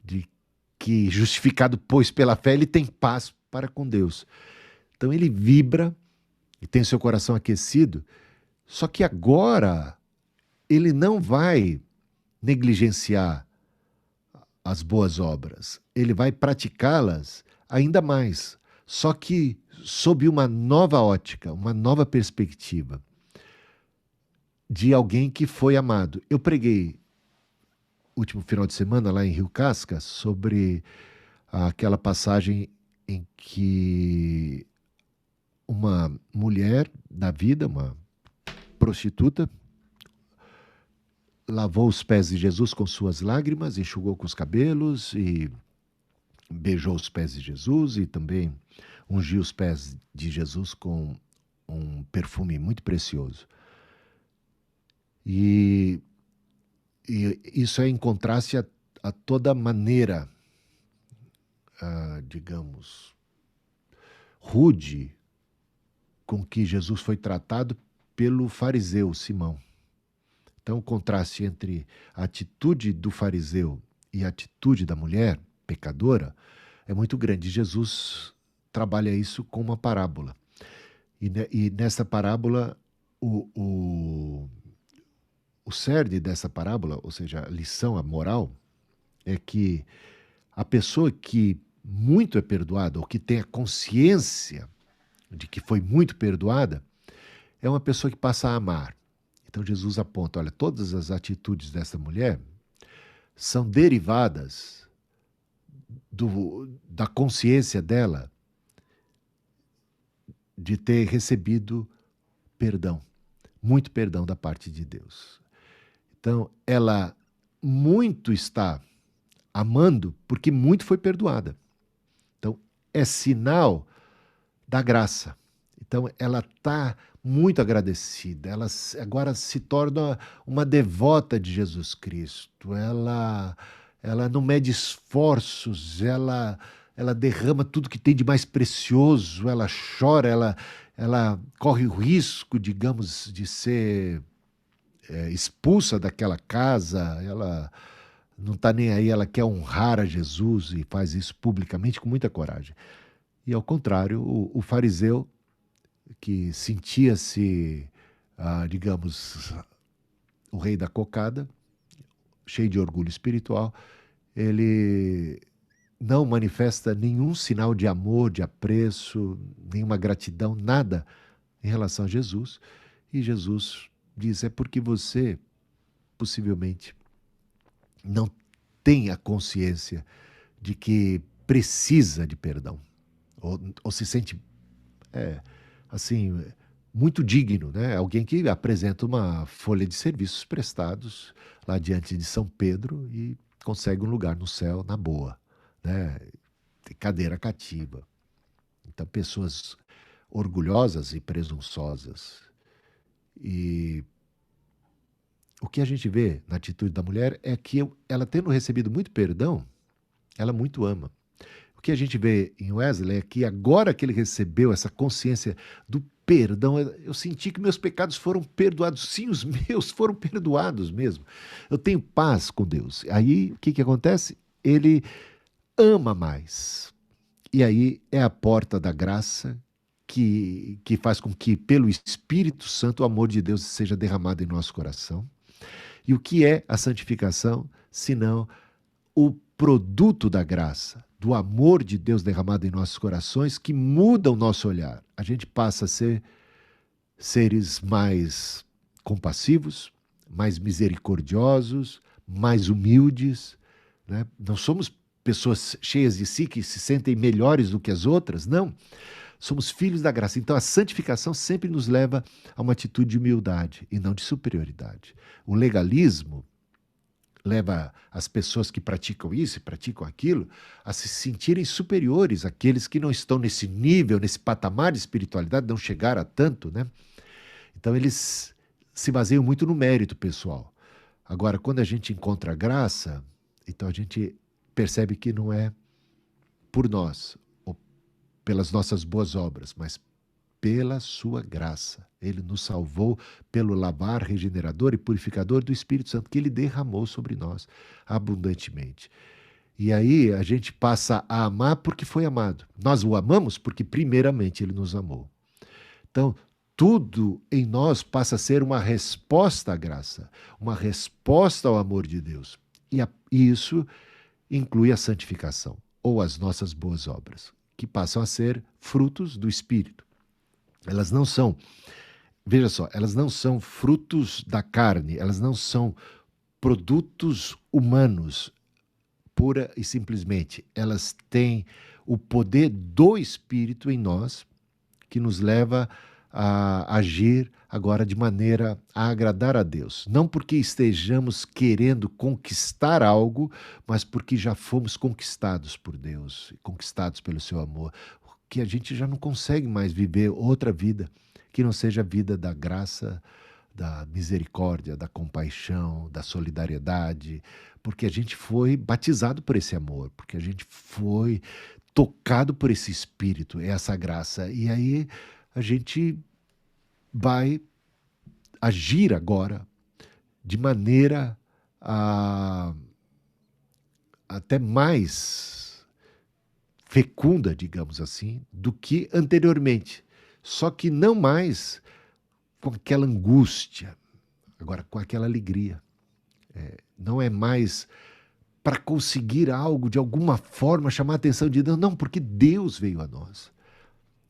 [SPEAKER 2] De que, justificado, pois, pela fé, ele tem paz para com Deus. Então ele vibra e tem seu coração aquecido, só que agora ele não vai negligenciar as boas obras, ele vai praticá-las ainda mais, só que sob uma nova ótica, uma nova perspectiva de alguém que foi amado. Eu preguei último final de semana lá em Rio Casca sobre aquela passagem em que uma mulher da vida, uma prostituta, lavou os pés de Jesus com suas lágrimas, enxugou com os cabelos e beijou os pés de Jesus e também ungiu os pés de Jesus com um perfume muito precioso. E isso é em contraste a toda maneira, digamos, rude com que Jesus foi tratado pelo fariseu Simão. Então, o contraste entre a atitude do fariseu e a atitude da mulher pecadora é muito grande. Jesus trabalha isso com uma parábola. E nessa parábola, o cerne dessa parábola, ou seja, a lição, a moral, é que a pessoa que muito é perdoada, ou que tem a consciência de que foi muito perdoada, é uma pessoa que passa a amar. Então Jesus aponta, olha, todas as atitudes dessa mulher são derivadas da consciência dela de ter recebido perdão, muito perdão da parte de Deus. Então ela muito está amando porque muito foi perdoada. Então é sinal da graça. Então ela está muito agradecida, ela agora se torna uma devota de Jesus Cristo, ela não mede esforços, ela derrama tudo que tem de mais precioso, ela chora, ela corre o risco, digamos, de ser expulsa daquela casa, ela não está nem aí, ela quer honrar a Jesus e faz isso publicamente com muita coragem. E ao contrário, o fariseu, que sentia-se, digamos, o rei da cocada, cheio de orgulho espiritual, ele não manifesta nenhum sinal de amor, de apreço, nenhuma gratidão, nada em relação a Jesus. E Jesus diz, é porque você, possivelmente, não tem a consciência de que precisa de perdão, ou se sente assim, muito digno, né? Alguém que apresenta uma folha de serviços prestados lá diante de São Pedro e consegue um lugar no céu na boa, né? Cadeira cativa. Então, pessoas orgulhosas e presunçosas. E o que a gente vê na atitude da mulher é que ela, tendo recebido muito perdão, ela muito ama. O que a gente vê em Wesley é que agora que ele recebeu essa consciência do perdão, eu senti que meus pecados foram perdoados. Sim, os meus foram perdoados mesmo. Eu tenho paz com Deus. Aí o que, que acontece? Ele ama mais. E aí é a porta da graça que faz com que, pelo Espírito Santo, o amor de Deus seja derramado em nosso coração. E o que é a santificação, senão o produto da graça, do amor de Deus derramado em nossos corações, que muda o nosso olhar. A gente passa a ser seres mais compassivos, mais misericordiosos, mais humildes, né? Não somos pessoas cheias de si que se sentem melhores do que as outras, não. Somos filhos da graça. Então a santificação sempre nos leva a uma atitude de humildade e não de superioridade. O legalismo leva as pessoas que praticam isso e praticam aquilo a se sentirem superiores àqueles que não estão nesse nível, nesse patamar de espiritualidade, não chegaram a tanto, né? Então eles se baseiam muito no mérito pessoal. Agora, quando a gente encontra a graça, então a gente percebe que não é por nós, ou pelas nossas boas obras, mas pela sua graça. Ele nos salvou pelo lavar regenerador e purificador do Espírito Santo que ele derramou sobre nós abundantemente. E aí a gente passa a amar porque foi amado. Nós o amamos porque primeiramente ele nos amou. Então, tudo em nós passa a ser uma resposta à graça, uma resposta ao amor de Deus. E isso inclui a santificação, ou as nossas boas obras, que passam a ser frutos do Espírito. Elas não são, veja só, elas não são frutos da carne, elas não são produtos humanos, pura e simplesmente. Elas têm o poder do Espírito em nós, que nos leva a agir agora de maneira a agradar a Deus. Não porque estejamos querendo conquistar algo, mas porque já fomos conquistados por Deus, conquistados pelo seu amor, que a gente já não consegue mais viver outra vida que não seja a vida da graça, da misericórdia, da compaixão, da solidariedade, porque a gente foi batizado por esse amor, porque a gente foi tocado por esse Espírito, essa graça. E aí a gente vai agir agora de maneira a, até mais fecunda, digamos assim, do que anteriormente. Só que não mais com aquela angústia, agora com aquela alegria. Não é mais para conseguir algo, de alguma forma, chamar a atenção de Deus. Não, porque Deus veio a nós.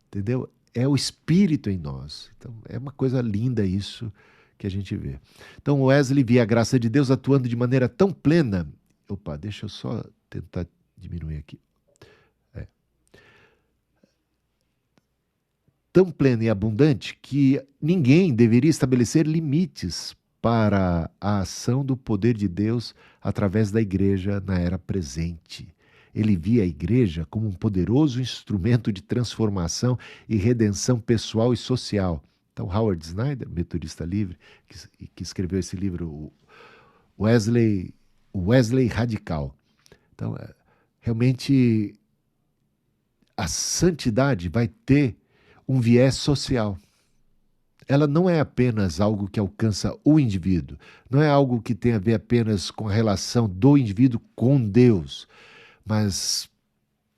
[SPEAKER 2] Entendeu? É o Espírito em nós. Então, é uma coisa linda isso que a gente vê. Então, Wesley via a graça de Deus atuando de maneira tão plena. Opa, deixa eu só tentar diminuir aqui. Tão plena e abundante que ninguém deveria estabelecer limites para a ação do poder de Deus através da igreja na era presente. Ele via a igreja como um poderoso instrumento de transformação e redenção pessoal e social. Então, Howard Snyder, metodista livre, que escreveu esse livro, Wesley Radical. Então, realmente, a santidade vai ter um viés social. Ela não é apenas algo que alcança o indivíduo, não é algo que tem a ver apenas com a relação do indivíduo com Deus, mas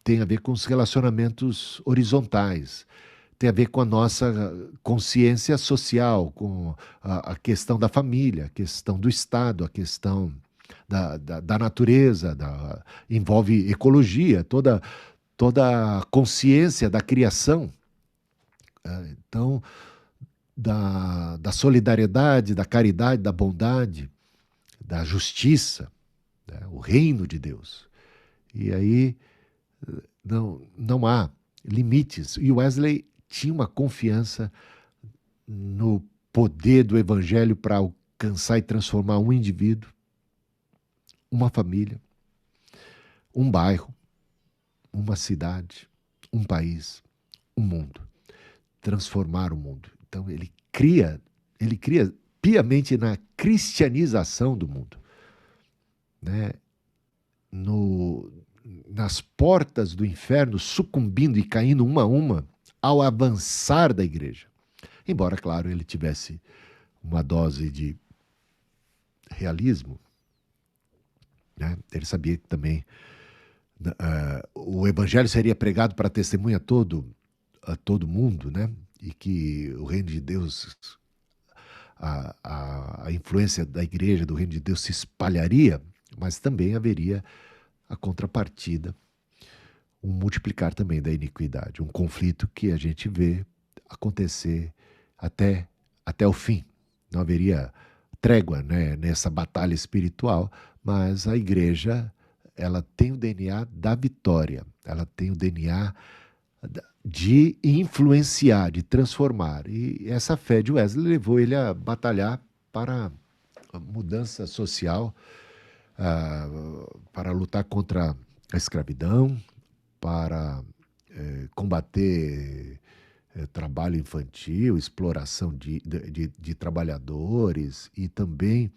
[SPEAKER 2] tem a ver com os relacionamentos horizontais, tem a ver com a nossa consciência social, com a questão da família, a questão do Estado, a questão da natureza, envolve ecologia, toda a consciência da criação. Então, da solidariedade, da caridade, da bondade, da justiça, né? O reino de Deus. E aí não há limites. E Wesley tinha uma confiança no poder do evangelho para alcançar e transformar um indivíduo, uma família, um bairro, uma cidade, um país, um mundo. transformar o mundo. Então ele cria piamente na cristianização do mundo, né? Nas portas do inferno, sucumbindo e caindo uma a uma ao avançar da igreja. Embora, claro, ele tivesse uma dose de realismo, né? Ele sabia que também o evangelho seria pregado para testemunha a todo mundo, né? E que o reino de Deus, a influência da igreja, do reino de Deus se espalharia, mas também haveria a contrapartida, um multiplicar também da iniquidade, um conflito que a gente vê acontecer até o fim. Não haveria trégua, né, nessa batalha espiritual, mas a igreja, ela tem o DNA da vitória, ela tem o DNA de influenciar, de transformar. E essa fé de Wesley levou ele a batalhar para a mudança social, para lutar contra a escravidão, para combater trabalho infantil, exploração de trabalhadores e também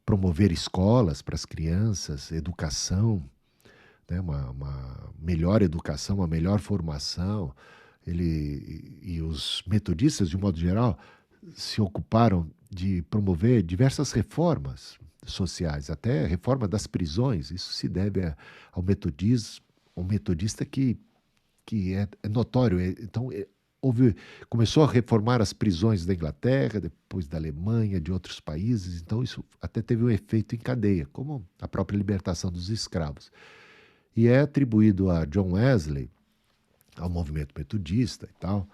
[SPEAKER 2] promover escolas para as crianças, educação, né, uma melhor educação, uma melhor formação. Ele e os metodistas, de um modo geral, se ocuparam de promover diversas reformas sociais, até a reforma das prisões. Isso se deve ao metodismo, um metodista que é notório. Então, começou a reformar as prisões da Inglaterra, depois da Alemanha, de outros países. Então, isso até teve um efeito em cadeia, como a própria libertação dos escravos. E é atribuído a John Wesley, ao movimento metodista e tal,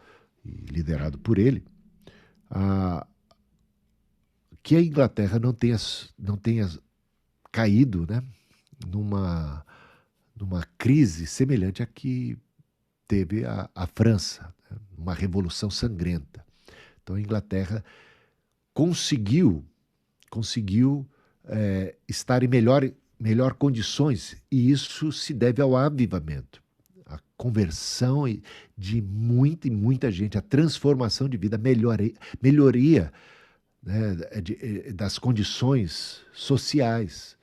[SPEAKER 2] e liderado por ele, que a Inglaterra não tenha caído, né, numa crise semelhante à que teve a França, né, uma revolução sangrenta. Então a Inglaterra conseguiu estar em melhor condições, e isso se deve ao avivamento, a conversão de muita gente, a transformação de vida, a melhoria, né, das condições sociais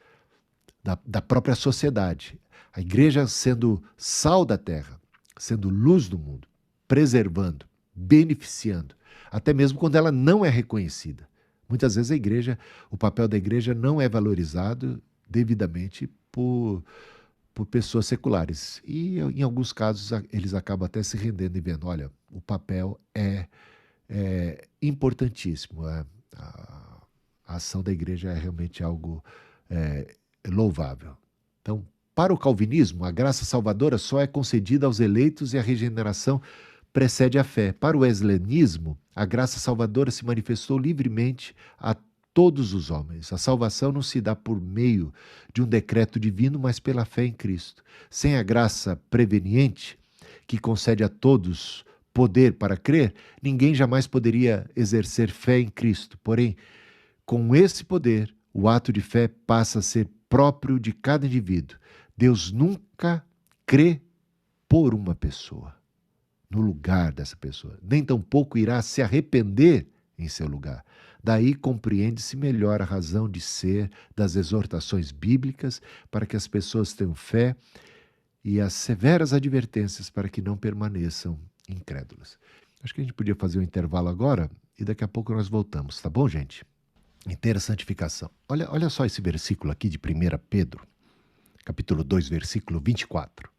[SPEAKER 2] da própria sociedade. A igreja sendo sal da terra, sendo luz do mundo, preservando, beneficiando, até mesmo quando ela não é reconhecida. Muitas vezes o papel da igreja não é valorizado devidamente por pessoas seculares. E, em alguns casos, eles acabam até se rendendo e vendo, olha, o papel é importantíssimo. A ação da igreja é realmente algo louvável. Então, para o calvinismo, a graça salvadora só é concedida aos eleitos e a regeneração precede a fé. Para o wesleyanismo, a graça salvadora se manifestou livremente a todos os homens. A salvação não se dá por meio de um decreto divino, mas pela fé em Cristo. Sem a graça preveniente, que concede a todos poder para crer, ninguém jamais poderia exercer fé em Cristo. Porém, com esse poder, o ato de fé passa a ser próprio de cada indivíduo. Deus nunca crê por uma pessoa, no lugar dessa pessoa. Nem tampouco irá se arrepender em seu lugar. Daí compreende-se melhor a razão de ser das exortações bíblicas para que as pessoas tenham fé e as severas advertências para que não permaneçam incrédulas. Acho que a gente podia fazer um intervalo agora e daqui a pouco nós voltamos, tá bom, gente? Inteira santificação. Olha só esse versículo aqui de 1 Pedro, capítulo 2, versículo 24.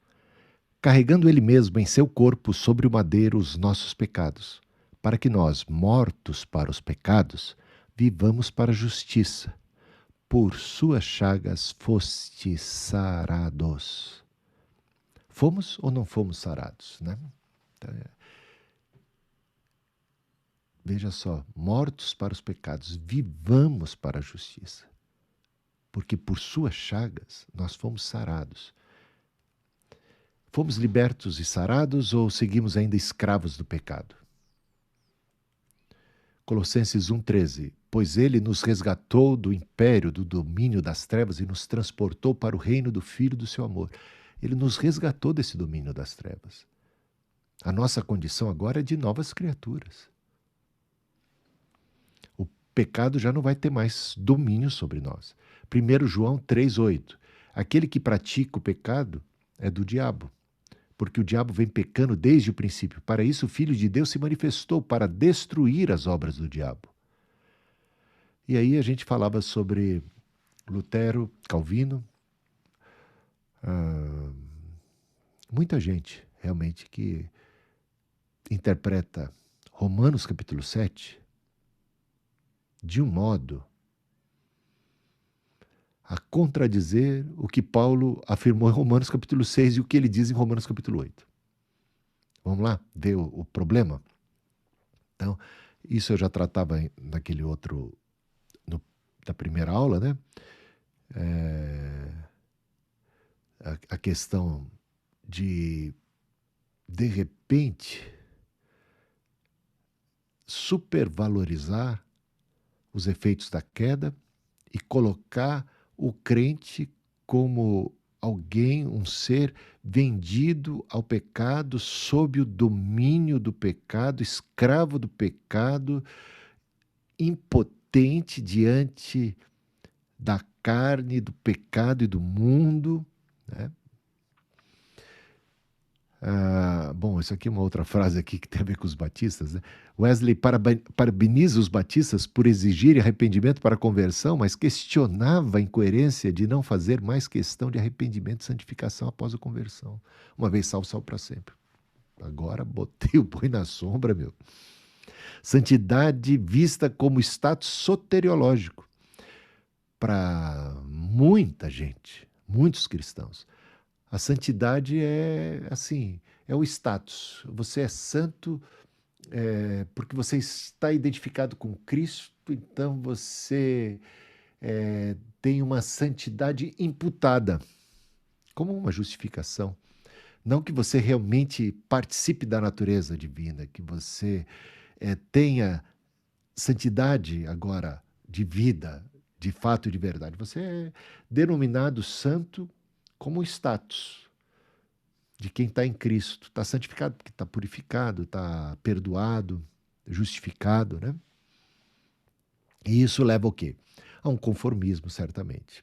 [SPEAKER 2] Carregando ele mesmo em seu corpo sobre o madeiro os nossos pecados, para que nós, mortos para os pecados, vivamos para a justiça. Por suas chagas fostes sarados. Fomos ou não fomos sarados, né? Então, veja só, mortos para os pecados, vivamos para a justiça. Porque por suas chagas nós fomos sarados. Fomos libertos e sarados ou seguimos ainda escravos do pecado? Colossenses 1,13. Pois ele nos resgatou do império, do domínio das trevas e nos transportou para o reino do Filho do seu amor. Ele nos resgatou desse domínio das trevas. A nossa condição agora é de novas criaturas. O pecado já não vai ter mais domínio sobre nós. 1 João 3,8. Aquele que pratica o pecado é do diabo, porque o diabo vem pecando desde o princípio. Para isso o Filho de Deus se manifestou, para destruir as obras do diabo. E aí a gente falava sobre Lutero, Calvino, muita gente realmente que interpreta Romanos capítulo 7 de um modo a contradizer o que Paulo afirmou em Romanos capítulo 6 e o que ele diz em Romanos capítulo 8. Vamos lá ver o problema? Então, isso eu já tratava naquele outro, da primeira aula, né? A questão de repente, supervalorizar os efeitos da queda e colocar o crente como alguém, um ser vendido ao pecado, sob o domínio do pecado, escravo do pecado, impotente diante da carne, do pecado e do mundo, né? Bom, isso aqui é uma outra frase aqui que tem a ver com os batistas, né? Wesley parabeniza os batistas por exigirem arrependimento para a conversão, mas questionava a incoerência de não fazer mais questão de arrependimento e santificação após a conversão. Uma vez salvo, salvo para sempre. Agora botei o boi na sombra, meu. Santidade vista como status soteriológico para muita gente, muitos cristãos. A santidade é assim, é o status. Você é santo porque você está identificado com Cristo, então você tem uma santidade imputada, como uma justificação. Não que você realmente participe da natureza divina, que você tenha santidade agora de vida, de fato e de verdade. Você é denominado santo como status de quem está em Cristo. Está santificado porque está purificado, está perdoado, justificado, né? E isso leva ao quê? A um conformismo, certamente,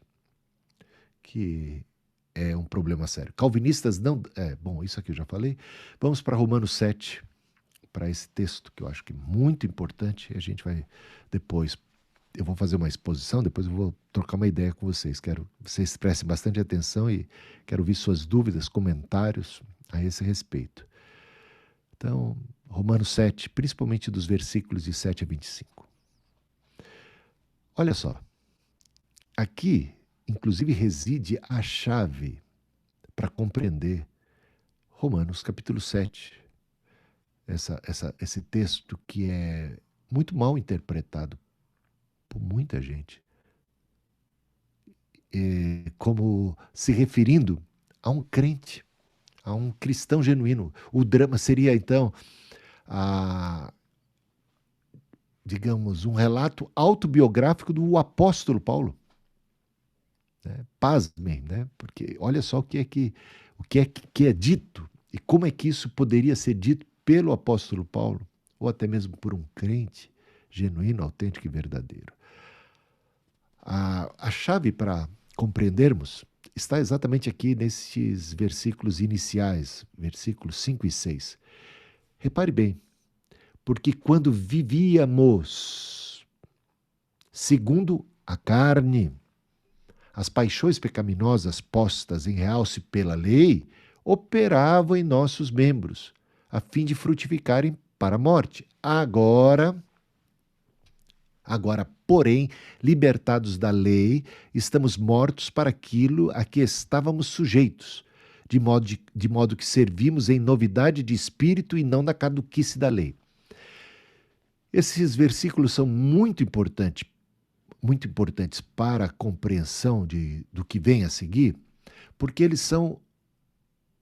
[SPEAKER 2] que é um problema sério. Calvinistas não... bom, isso aqui eu já falei. Vamos para Romanos 7, para esse texto que eu acho que é muito importante. A gente vai depois... Eu vou fazer uma exposição, depois eu vou trocar uma ideia com vocês. Quero que vocês prestem bastante atenção e quero ouvir suas dúvidas, comentários a esse respeito. Então, Romanos 7, principalmente dos versículos de 7 a 25. Olha só, aqui, inclusive, reside a chave para compreender Romanos capítulo 7, esse texto que é muito mal interpretado por muita gente, como se referindo a um crente, a um cristão genuíno. O drama seria, então, digamos, um relato autobiográfico do apóstolo Paulo. Né? Pasmem, né? Porque olha só o que é dito e como é que isso poderia ser dito pelo apóstolo Paulo, ou até mesmo por um crente genuíno, autêntico e verdadeiro. A chave para compreendermos está exatamente aqui nesses versículos iniciais, versículos 5 e 6. Repare bem, porque quando vivíamos segundo a carne, as paixões pecaminosas postas em realce pela lei operavam em nossos membros, a fim de frutificarem para a morte. Agora, porém, libertados da lei, estamos mortos para aquilo a que estávamos sujeitos, de modo que servimos em novidade de espírito e não na caduquice da lei. Esses versículos são muito importantes para a compreensão do que vem a seguir, porque eles são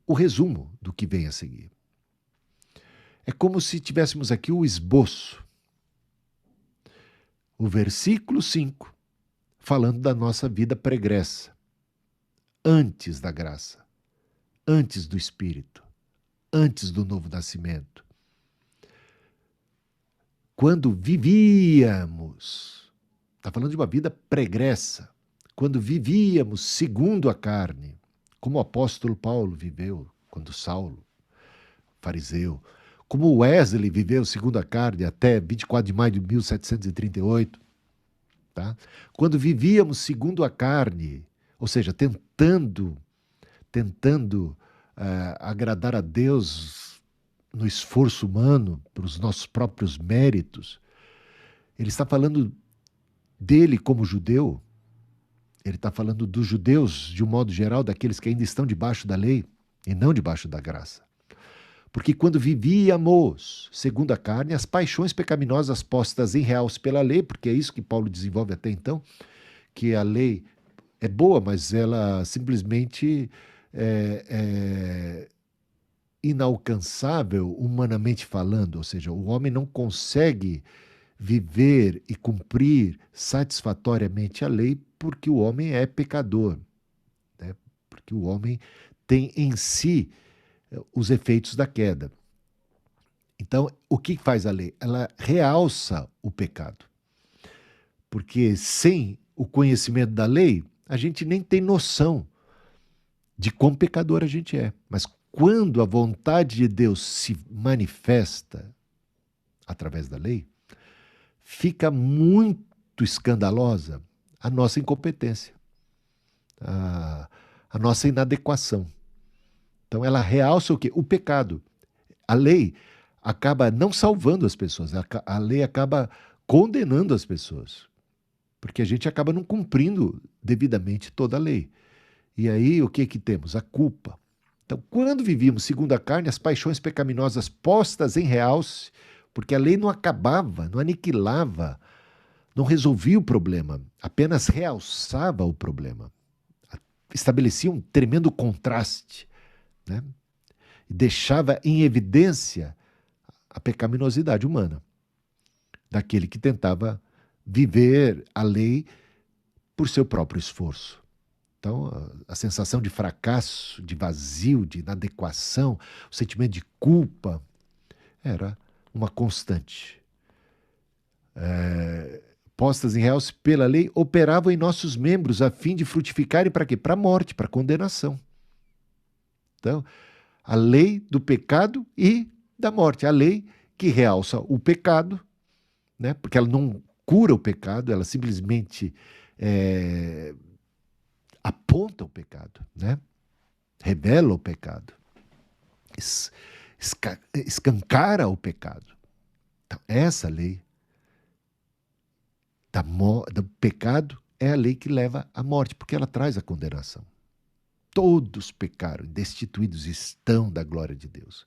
[SPEAKER 2] o resumo do que vem a seguir. É como se tivéssemos aqui o esboço. O versículo 5, falando da nossa vida pregressa, antes da graça, antes do Espírito, antes do novo nascimento. Quando vivíamos, está falando de uma vida pregressa, quando vivíamos segundo a carne, como o apóstolo Paulo viveu, quando Saulo, fariseu, como Wesley viveu segundo a carne até 24 de maio de 1738, tá? Quando vivíamos segundo a carne, ou seja, tentando agradar a Deus no esforço humano, para os nossos próprios méritos, ele está falando dele como judeu, ele está falando dos judeus, de um modo geral, daqueles que ainda estão debaixo da lei e não debaixo da graça. Porque quando vivíamos segundo a carne, as paixões pecaminosas postas em realce pela lei, porque é isso que Paulo desenvolve até então, que a lei é boa, mas ela simplesmente é inalcançável humanamente falando, ou seja, o homem não consegue viver e cumprir satisfatoriamente a lei porque o homem é pecador, né? Porque o homem tem em si os efeitos da queda. Então, o que faz a lei? Ela realça o pecado. Porque sem o conhecimento da lei, a gente nem tem noção de quão pecador a gente é. Mas quando a vontade de Deus se manifesta através da lei, fica muito escandalosa a nossa incompetência, a nossa inadequação. Então ela realça o quê? O pecado. A lei acaba não salvando as pessoas, a lei acaba condenando as pessoas, porque a gente acaba não cumprindo devidamente toda a lei. E aí o que temos? A culpa. Então, quando vivíamos segundo a carne, as paixões pecaminosas postas em realce, porque a lei não acabava, não aniquilava, não resolvia o problema, apenas realçava o problema. Estabelecia um tremendo contraste, né? E deixava em evidência a pecaminosidade humana daquele que tentava viver a lei por seu próprio esforço. Então, a sensação de fracasso, de vazio, de inadequação, o sentimento de culpa era uma constante. Postas em realce pela lei, operavam em nossos membros a fim de frutificarem para quê? Para a morte, para a condenação. Então, a lei do pecado e da morte. A lei que realça o pecado, né? Porque ela não cura o pecado, ela simplesmente aponta o pecado, né? Revela o pecado, escancara o pecado. Então, essa lei do pecado é a lei que leva à morte, porque ela traz a condenação. Todos pecaram, destituídos estão da glória de Deus.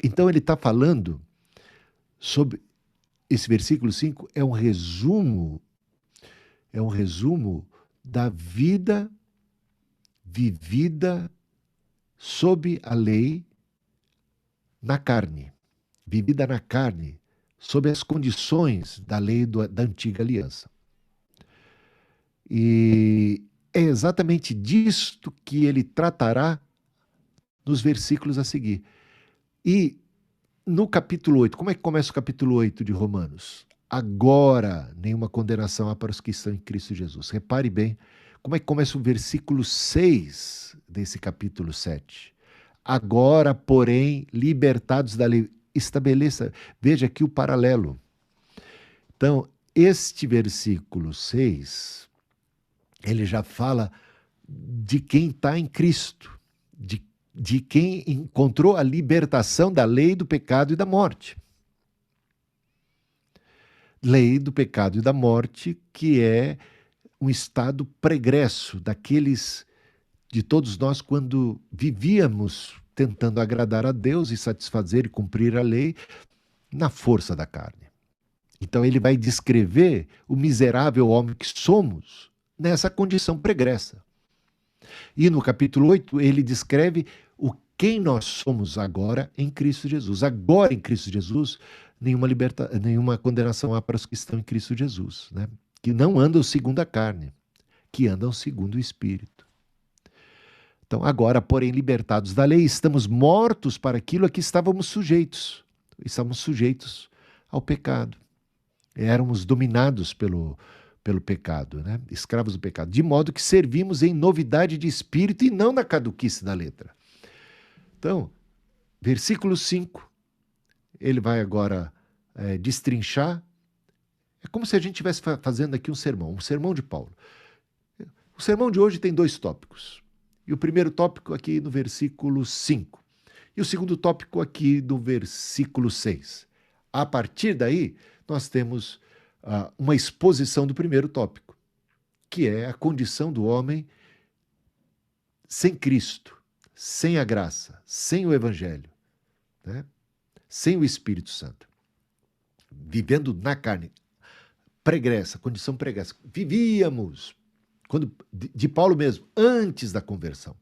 [SPEAKER 2] Então ele está falando sobre esse versículo 5, é um resumo da vida vivida sob a lei na carne, vivida na carne, sob as condições da lei da antiga aliança. E é exatamente disto que ele tratará nos versículos a seguir. E no capítulo 8, como é que começa o capítulo 8 de Romanos? Agora, nenhuma condenação há para os que estão em Cristo Jesus. Repare bem, como é que começa o versículo 6 desse capítulo 7. Agora, porém, libertados da lei. Estabeleça, veja aqui o paralelo. Então, este versículo 6, ele já fala de quem está em Cristo, de quem encontrou a libertação da lei do pecado e da morte. Lei do pecado e da morte, que é um estado pregresso daqueles, de todos nós, quando vivíamos tentando agradar a Deus e satisfazer e cumprir a lei na força da carne. Então ele vai descrever o miserável homem que somos nessa condição pregressa. E no capítulo 8 ele descreve quem nós somos agora em Cristo Jesus. Agora em Cristo Jesus, nenhuma condenação há para os que estão em Cristo Jesus, né? Que não andam segundo a carne, que andam segundo o Espírito. Então, agora, porém, libertados da lei, estamos mortos para aquilo a que estávamos sujeitos. Estávamos sujeitos ao pecado. Éramos dominados pelo pecado, né? Escravos do pecado. De modo que servimos em novidade de espírito e não na caduquice da letra. Então, versículo 5, ele vai agora destrinchar. É como se a gente estivesse fazendo aqui um sermão de Paulo. O sermão de hoje tem 2 tópicos. E o primeiro tópico aqui no versículo 5. E o segundo tópico aqui no versículo 6. A partir daí, nós temos uma exposição do primeiro tópico, que é a condição do homem sem Cristo, sem a graça, sem o Evangelho, né? Sem o Espírito Santo. Vivendo na carne, pregressa, condição pregressa. Vivíamos, de Paulo mesmo, antes da conversão.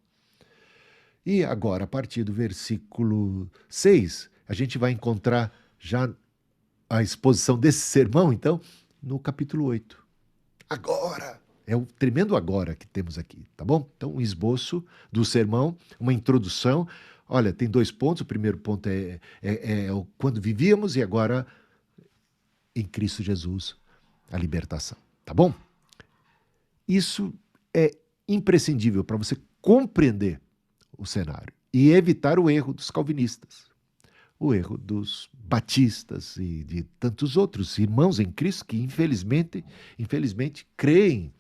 [SPEAKER 2] E agora, a partir do versículo 6, a gente vai encontrar já a exposição desse sermão, então, no capítulo 8. Agora! É o tremendo agora que temos aqui, tá bom? Então, um esboço do sermão, uma introdução. Olha, tem 2 pontos. O primeiro ponto é quando vivíamos e agora, em Cristo Jesus, a libertação, tá bom? Isso é imprescindível para você compreender o cenário e evitar o erro dos calvinistas, o erro dos batistas e de tantos outros irmãos em Cristo que, infelizmente, creem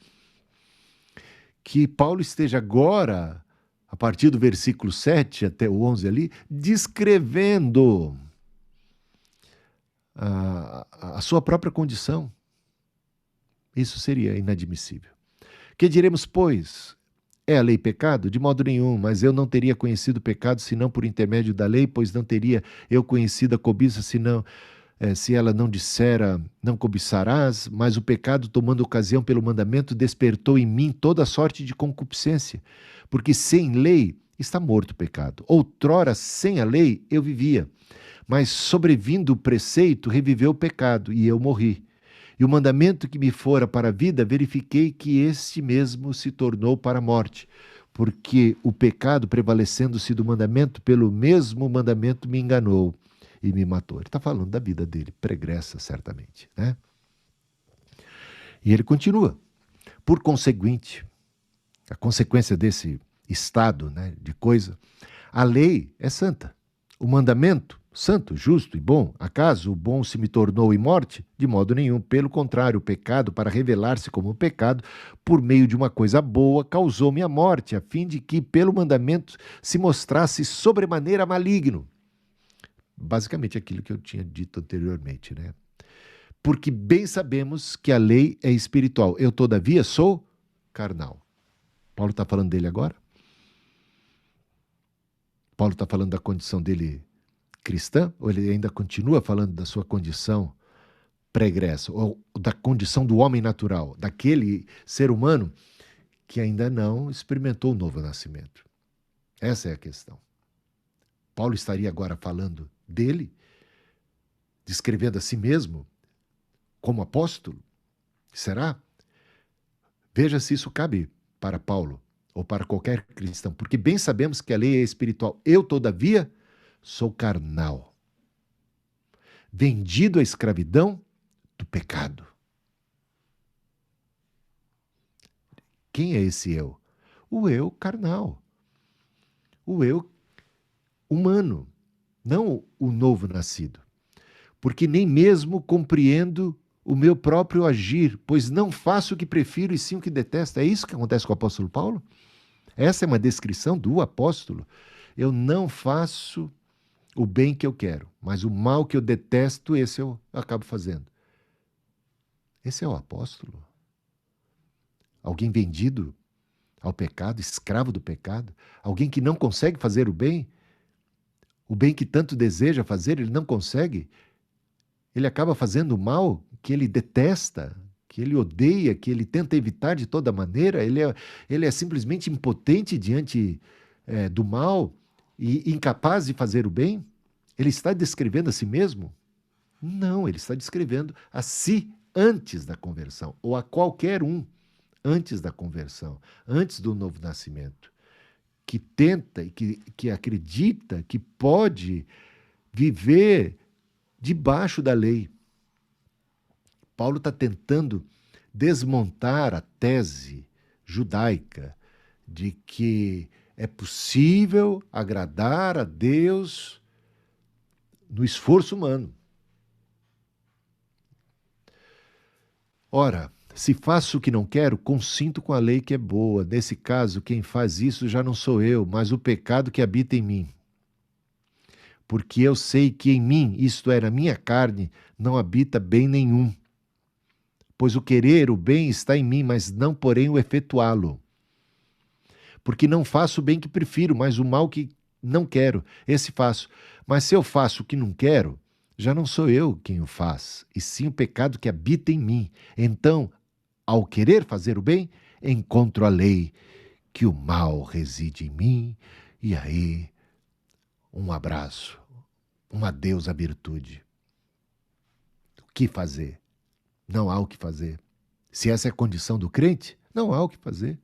[SPEAKER 2] que Paulo esteja agora, a partir do versículo 7 até o 11 ali, descrevendo a sua própria condição. Isso seria inadmissível. Que diremos, pois? É a lei pecado? De modo nenhum, mas eu não teria conhecido o pecado senão por intermédio da lei, pois não teria eu conhecido a cobiça senão se ela não dissera, não cobiçarás, mas o pecado, tomando ocasião pelo mandamento, despertou em mim toda sorte de concupiscência, porque sem lei está morto o pecado. Outrora, sem a lei, eu vivia, mas sobrevindo o preceito, reviveu o pecado, e eu morri. E o mandamento que me fora para a vida, verifiquei que este mesmo se tornou para a morte, porque o pecado, prevalecendo-se do mandamento, pelo mesmo mandamento me enganou e me matou. Ele está falando da vida dele, pregressa certamente, né? E ele continua. Por conseguinte, a consequência desse estado, né, de coisa, a lei é santa. O mandamento, santo, justo e bom. Acaso o bom se me tornou em morte? De modo nenhum. Pelo contrário, o pecado, para revelar-se como pecado, por meio de uma coisa boa, causou-me a morte, a fim de que, pelo mandamento, se mostrasse sobremaneira maligno. Basicamente aquilo que eu tinha dito anteriormente, né? Porque bem sabemos que a lei é espiritual. Eu, todavia, sou carnal. Paulo está falando dele agora? Paulo está falando da condição dele cristã? Ou ele ainda continua falando da sua condição pregressa? Ou da condição do homem natural? Daquele ser humano que ainda não experimentou o novo nascimento? Essa é a questão. Paulo estaria agora falando dele, descrevendo a si mesmo como apóstolo? Será? Veja se isso cabe para Paulo ou para qualquer cristão, porque bem sabemos que a lei é espiritual. Eu, todavia, sou carnal, vendido à escravidão do pecado. Quem é esse eu? O eu carnal, o eu humano, não o novo nascido. Porque nem mesmo compreendo o meu próprio agir, pois não faço o que prefiro e sim o que detesto. É isso que acontece com o apóstolo Paulo? Essa é uma descrição do apóstolo. Eu não faço o bem que eu quero, mas o mal que eu detesto, esse eu acabo fazendo. Esse é o apóstolo? Alguém vendido ao pecado, escravo do pecado? Alguém que não consegue fazer o bem que tanto deseja fazer, ele não consegue? Ele acaba fazendo o mal que ele detesta, que ele odeia, que ele tenta evitar de toda maneira. Ele é simplesmente impotente diante do mal e incapaz de fazer o bem? Ele está descrevendo a si mesmo? Não, ele está descrevendo a si antes da conversão, ou a qualquer um antes da conversão, antes do novo nascimento, que tenta e que acredita que pode viver debaixo da lei. Paulo está tentando desmontar a tese judaica de que é possível agradar a Deus no esforço humano. Ora, se faço o que não quero, consinto com a lei que é boa. Nesse caso, quem faz isso já não sou eu, mas o pecado que habita em mim. Porque eu sei que em mim, isto é, na minha carne, não habita bem nenhum. Pois o querer, o bem está em mim, mas não porém o efetuá-lo. Porque não faço o bem que prefiro, mas o mal que não quero, esse faço. Mas se eu faço o que não quero, já não sou eu quem o faz, e sim o pecado que habita em mim. Então, ao querer fazer o bem, encontro a lei, que o mal reside em mim, e aí, um abraço, um adeus à virtude. O que fazer? Não há o que fazer. Se essa é a condição do crente, não há o que fazer.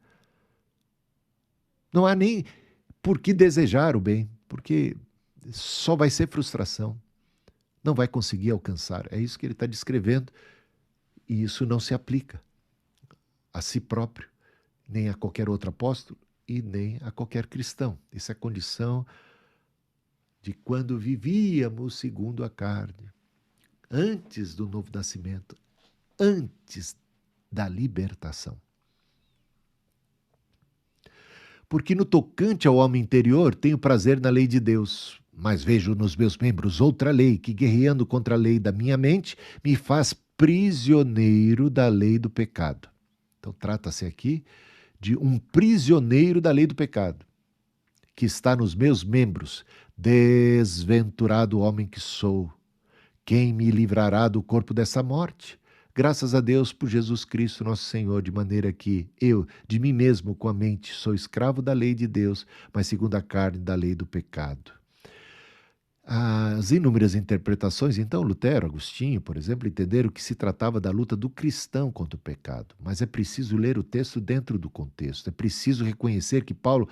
[SPEAKER 2] Não há nem por que desejar o bem, porque só vai ser frustração. Não vai conseguir alcançar. É isso que ele está descrevendo. E isso não se aplica a si próprio, nem a qualquer outro apóstolo e nem a qualquer cristão. Essa é a condição de quando vivíamos segundo a carne, antes do novo nascimento, antes da libertação. Porque no tocante ao homem interior tenho prazer na lei de Deus, mas vejo nos meus membros outra lei que, guerreando contra a lei da minha mente, me faz prisioneiro da lei do pecado. Então trata-se aqui de um prisioneiro da lei do pecado, que está nos meus membros. Desventurado homem que sou, quem me livrará do corpo dessa morte? Graças a Deus por Jesus Cristo, nosso Senhor, de maneira que eu, de mim mesmo, com a mente, sou escravo da lei de Deus, mas segundo a carne, da lei do pecado. As inúmeras interpretações, então, Lutero, Agostinho, por exemplo, entenderam que se tratava da luta do cristão contra o pecado. Mas é preciso ler o texto dentro do contexto. É preciso reconhecer que Paulo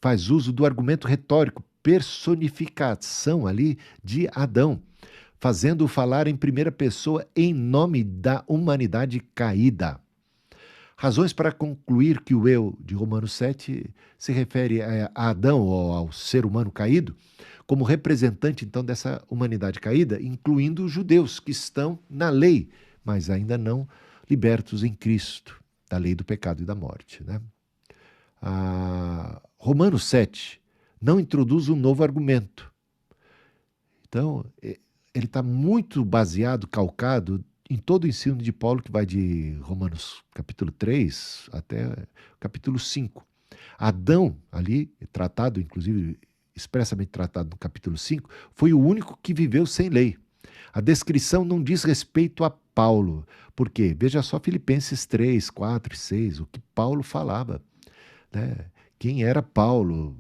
[SPEAKER 2] faz uso do argumento retórico, personificação ali de Adão, fazendo-o falar em primeira pessoa em nome da humanidade caída. Razões para concluir que o eu de Romanos 7 se refere a Adão ou ao ser humano caído, como representante então dessa humanidade caída, incluindo os judeus que estão na lei, mas ainda não libertos em Cristo, da lei do pecado e da morte, né? Romanos 7 não introduz um novo argumento. Então, ele está muito baseado, calcado em todo o ensino de Paulo, que vai de Romanos capítulo 3 até capítulo 5. Adão, ali, tratado, inclusive expressamente tratado no capítulo 5, foi o único que viveu sem lei. A descrição não diz respeito a Paulo, porque, veja só Filipenses 3, 4 e 6, o que Paulo falava, né? Quem era Paulo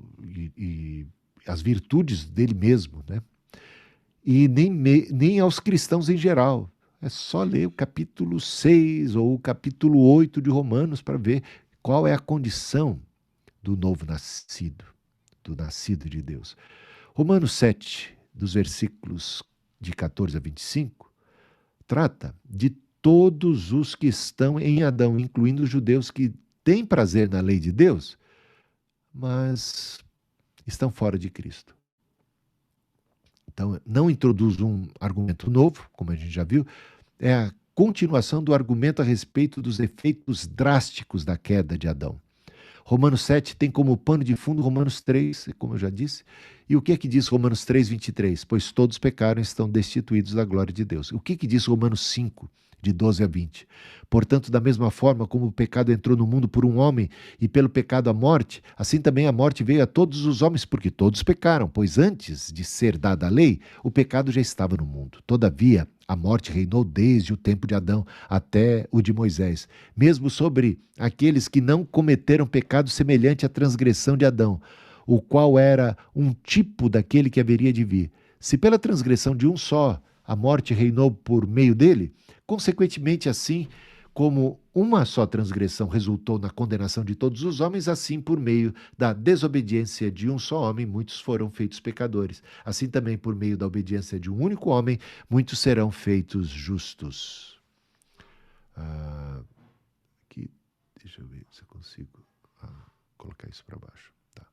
[SPEAKER 2] e as virtudes dele mesmo, né? E nem aos cristãos em geral. É só ler o capítulo 6 ou o capítulo 8 de Romanos para ver qual é a condição do novo nascido, do nascido de Deus. Romanos 7, dos versículos de 14 a 25, trata de todos os que estão em Adão, incluindo os judeus que têm prazer na lei de Deus, mas estão fora de Cristo. Então, não introduz um argumento novo, como a gente já viu, é a continuação do argumento a respeito dos efeitos drásticos da queda de Adão. Romanos 7 tem como pano de fundo Romanos 3, como eu já disse. E o que é que diz Romanos 3, 23? Pois todos pecaram e estão destituídos da glória de Deus. O que é que diz Romanos 5, de 12 a 20? Portanto, da mesma forma como o pecado entrou no mundo por um homem e pelo pecado a morte, assim também a morte veio a todos os homens, porque todos pecaram, pois antes de ser dada a lei, o pecado já estava no mundo. Todavia, a morte reinou desde o tempo de Adão até o de Moisés, mesmo sobre aqueles que não cometeram pecado semelhante à transgressão de Adão, o qual era um tipo daquele que haveria de vir. Se pela transgressão de um só a morte reinou por meio dele, consequentemente assim, como uma só transgressão resultou na condenação de todos os homens, assim, por meio da desobediência de um só homem, muitos foram feitos pecadores. Assim também, por meio da obediência de um único homem, muitos serão feitos justos. Aqui, deixa eu ver se eu consigo colocar isso para baixo. Tá.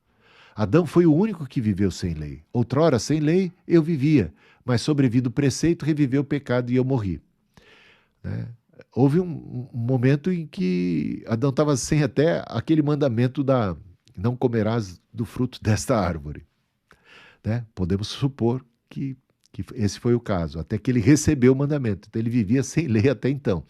[SPEAKER 2] Adão foi o único que viveu sem lei. Outrora, sem lei, eu vivia, mas sobrevindo o preceito, reviveu o pecado e eu morri. Né? Houve um momento em que Adão estava sem até aquele mandamento da não comerás do fruto desta árvore. Né? Podemos supor que esse foi o caso, até que ele recebeu o mandamento. Então ele vivia sem lei até então.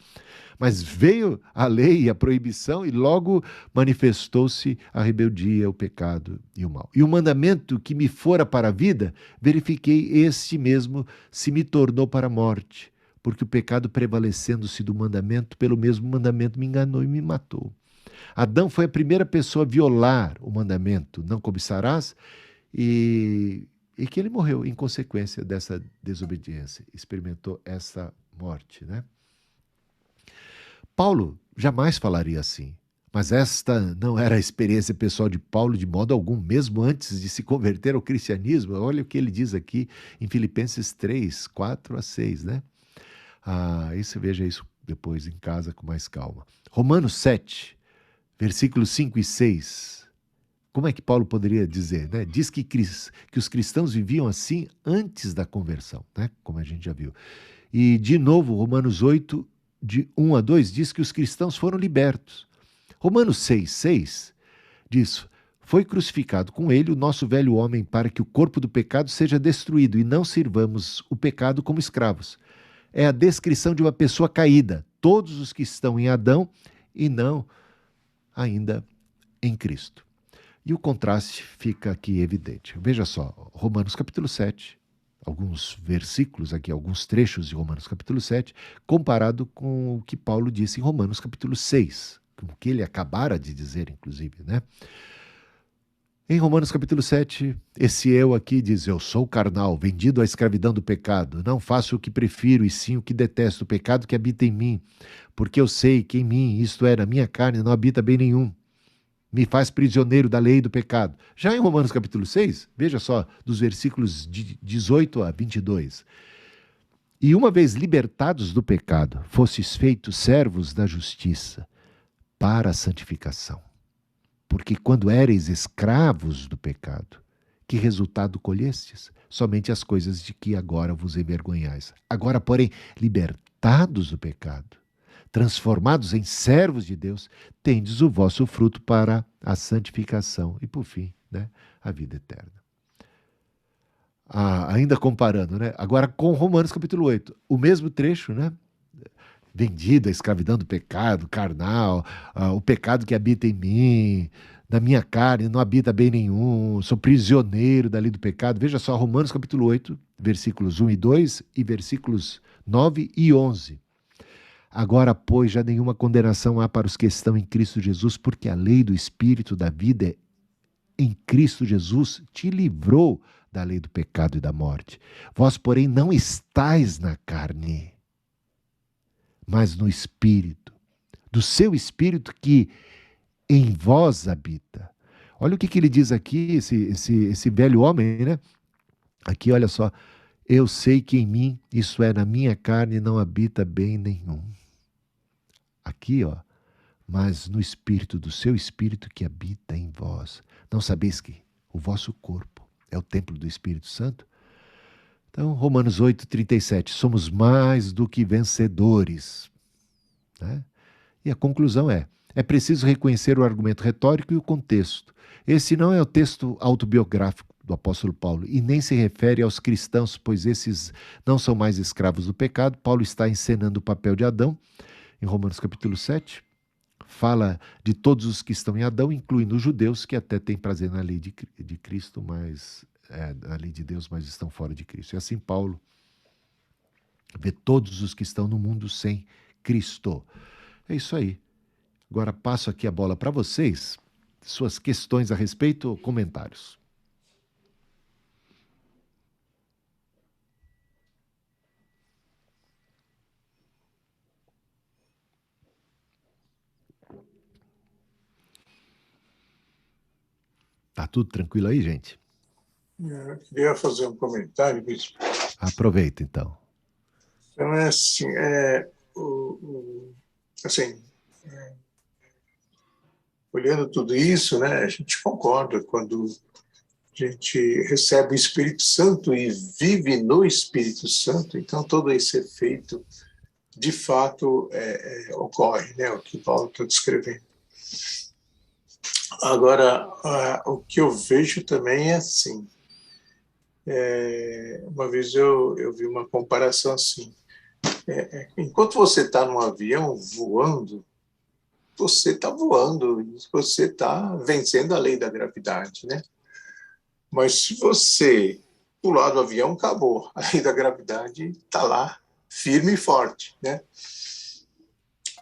[SPEAKER 2] Mas veio a lei e a proibição e logo manifestou-se a rebeldia, o pecado e o mal. E o mandamento que me fora para a vida, verifiquei este mesmo se me tornou para a morte, porque o pecado prevalecendo-se do mandamento, pelo mesmo mandamento me enganou e me matou. Adão foi a primeira pessoa a violar o mandamento, não cobiçarás, e que ele morreu em consequência dessa desobediência, experimentou essa morte, né? Paulo jamais falaria assim, mas esta não era a experiência pessoal de Paulo de modo algum, mesmo antes de se converter ao cristianismo. Olha o que ele diz aqui em Filipenses 3, 4 a 6, né? Aí você veja isso depois em casa com mais calma. Romanos 7, versículos 5 e 6. Como é que Paulo poderia dizer, né? Diz que os cristãos viviam assim antes da conversão, né? Como a gente já viu. E, de novo, Romanos 8, de 1 a 2, diz que os cristãos foram libertos. Romanos 6, 6 diz: foi crucificado com ele o nosso velho homem para que o corpo do pecado seja destruído e não sirvamos o pecado como escravos. É a descrição de uma pessoa caída, todos os que estão em Adão e não ainda em Cristo. E o contraste fica aqui evidente. Veja só, Romanos capítulo 7, alguns versículos aqui, alguns trechos de Romanos capítulo 7, comparado com o que Paulo disse em Romanos capítulo 6, o que ele acabara de dizer, inclusive, né? Em Romanos capítulo 7, esse eu aqui diz: eu sou carnal, vendido à escravidão do pecado. Não faço o que prefiro, e sim o que detesto, o pecado que habita em mim. Porque eu sei que em mim, isto é, na minha carne, não habita bem nenhum. Me faz prisioneiro da lei e do pecado. Já em Romanos capítulo 6, veja só, dos versículos de 18 a 22. E uma vez libertados do pecado, fostes feitos servos da justiça para a santificação. Porque quando éreis escravos do pecado, que resultado colhestes? Somente as coisas de que agora vos envergonhais. Agora, porém, libertados do pecado, transformados em servos de Deus, tendes o vosso fruto para a santificação e, por fim, né, a vida eterna. Ainda comparando, né, agora com Romanos capítulo 8, o mesmo trecho, né, vendido à escravidão do pecado carnal, o pecado que habita em mim, na minha carne não habita bem nenhum, sou prisioneiro da lei do pecado. Veja só, Romanos capítulo 8, versículos 1 e 2 e versículos 9 e 11. Agora, pois, já nenhuma condenação há para os que estão em Cristo Jesus, porque a lei do Espírito da vida em Cristo Jesus te livrou da lei do pecado e da morte. Vós, porém, não estáis na carne, mas no Espírito, do seu Espírito que em vós habita. Olha o que ele diz aqui, esse velho homem, né? Aqui, olha só. Eu sei que em mim, isso é, na minha carne, não habita bem nenhum. Aqui, ó, mas no Espírito, do seu Espírito que habita em vós. Não sabeis que o vosso corpo é o templo do Espírito Santo? Então, Romanos 8, 37, somos mais do que vencedores. Né? E a conclusão é preciso reconhecer o argumento retórico e o contexto. Esse não é o texto autobiográfico do apóstolo Paulo e nem se refere aos cristãos, pois esses não são mais escravos do pecado. Paulo está encenando o papel de Adão, em Romanos capítulo 7, fala de todos os que estão em Adão, incluindo os judeus, que até têm prazer na lei de Cristo, mas na lei de Deus, mas estão fora de Cristo. E assim Paulo vê todos os que estão no mundo sem Cristo. É isso aí. Agora passo aqui a bola para vocês, suas questões a respeito, comentários. Tá tudo tranquilo aí, gente?
[SPEAKER 3] Eu queria fazer um comentário, bispo.
[SPEAKER 2] Aproveita, então.
[SPEAKER 3] Então, é assim, assim, olhando tudo isso, né, a gente concorda quando a gente recebe o Espírito Santo e vive no Espírito Santo, então todo esse efeito, de fato, ocorre, né, o que Paulo está descrevendo. Agora, o que eu vejo também é assim, uma vez eu vi uma comparação assim, enquanto você está num avião voando, você está voando, você está vencendo a lei da gravidade, né? Mas se você pular do avião, acabou. A lei da gravidade está lá, firme e forte, né?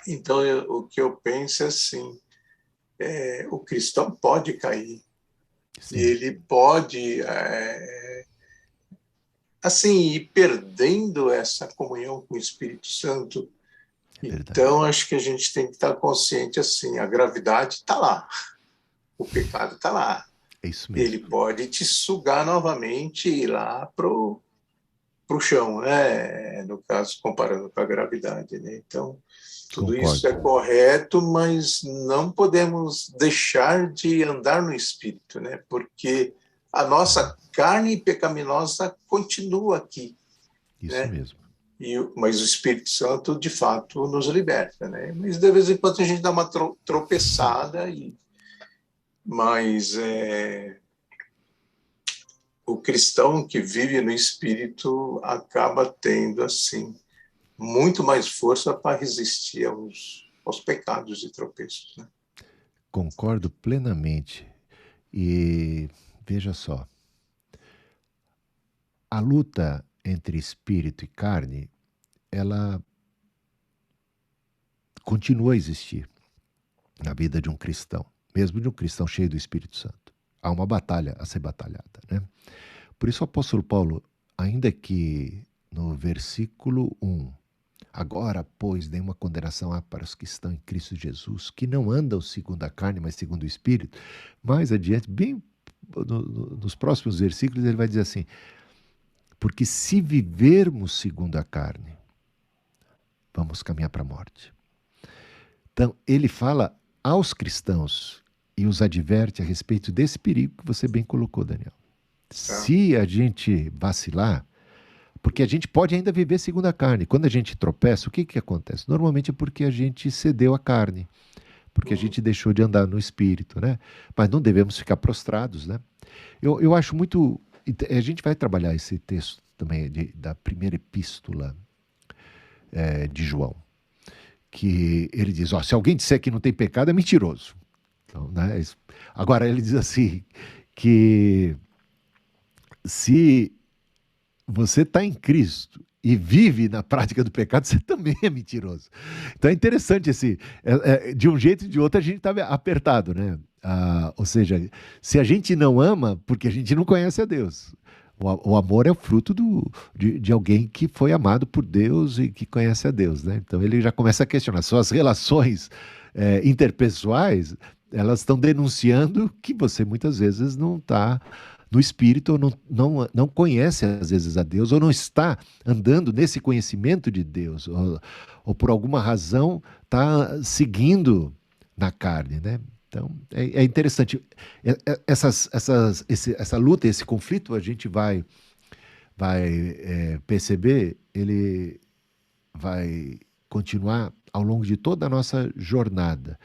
[SPEAKER 3] Então, o que eu penso é assim, o cristão pode cair,
[SPEAKER 2] Sim.
[SPEAKER 3] e ele pode, assim, ir perdendo essa comunhão com o Espírito Santo. Então, acho que a gente tem que estar consciente, assim, a gravidade está lá, o pecado está lá.
[SPEAKER 2] É isso mesmo.
[SPEAKER 3] Ele pode te sugar novamente e ir lá pro chão, né? No caso, comparando com a gravidade, né? Então, tudo
[SPEAKER 2] Concordo.
[SPEAKER 3] isso é correto, mas não podemos deixar de andar no Espírito, né? Porque a nossa carne pecaminosa continua aqui.
[SPEAKER 2] Isso
[SPEAKER 3] né?
[SPEAKER 2] mesmo.
[SPEAKER 3] Mas o Espírito Santo, de fato, nos liberta, né? Mas de vez em quando a gente dá uma tropeçada, mas o cristão que vive no Espírito acaba tendo, assim, muito mais força para resistir aos pecados e tropeços, né?
[SPEAKER 2] Concordo plenamente. E veja só, a luta entre espírito e carne, ela continua a existir na vida de um cristão, mesmo de um cristão cheio do Espírito Santo. Há uma batalha a ser batalhada, né? Por isso o apóstolo Paulo, ainda que no versículo 1, agora, pois, nenhuma condenação há para os que estão em Cristo Jesus, que não andam segundo a carne, mas segundo o Espírito. Mais adiante, bem nos próximos versículos, ele vai dizer assim, porque se vivermos segundo a carne, vamos caminhar para a morte. Então, ele fala aos cristãos e os adverte a respeito desse perigo que você bem colocou, Daniel. Se a gente vacilar, porque a gente pode ainda viver segundo a carne. Quando a gente tropeça, o que acontece? Normalmente é porque a gente cedeu à carne, porque a gente deixou de andar no espírito, né? Mas não devemos ficar prostrados, né? Eu acho muito... A gente vai trabalhar esse texto também da primeira epístola de João, que ele diz, se alguém disser que não tem pecado, é mentiroso. Então, né? Agora, ele diz assim, que se você está em Cristo e vive na prática do pecado, você também é mentiroso. Então é interessante de um jeito e de outro a gente está apertado, né? Ou seja, se a gente não ama, porque a gente não conhece a Deus. O amor é o fruto de alguém que foi amado por Deus e que conhece a Deus, né? Então ele já começa a questionar. Suas relações interpessoais, elas estão denunciando que você muitas vezes não está no espírito, ou não conhece às vezes a Deus, ou não está andando nesse conhecimento de Deus, ou por alguma razão está seguindo na carne, né? Então, é interessante. Essa luta, esse conflito, a gente vai perceber, ele vai continuar ao longo de toda a nossa jornada.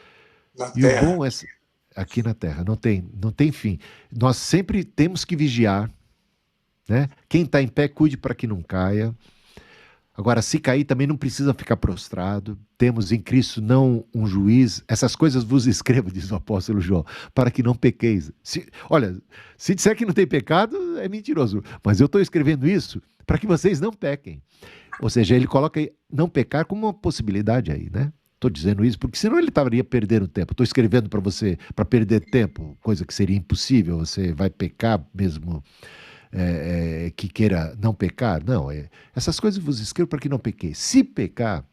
[SPEAKER 2] E o bom é... Aqui na Terra, não tem fim. Nós sempre temos que vigiar, né? Quem está em pé, cuide para que não caia. Agora, se cair, também não precisa ficar prostrado. Temos em Cristo não um juiz. Essas coisas vos escrevo, diz o apóstolo João, para que não pequeis. Olha, se disser que não tem pecado, é mentiroso. Mas eu estou escrevendo isso para que vocês não pequem. Ou seja, ele coloca não pecar como uma possibilidade aí, né? Estou dizendo isso porque senão ele estaria perdendo tempo. Estou escrevendo para você para perder tempo, coisa que seria impossível. Você vai pecar mesmo que queira não pecar? Não, essas coisas vos escrevo para que não pequeis. Se pecar,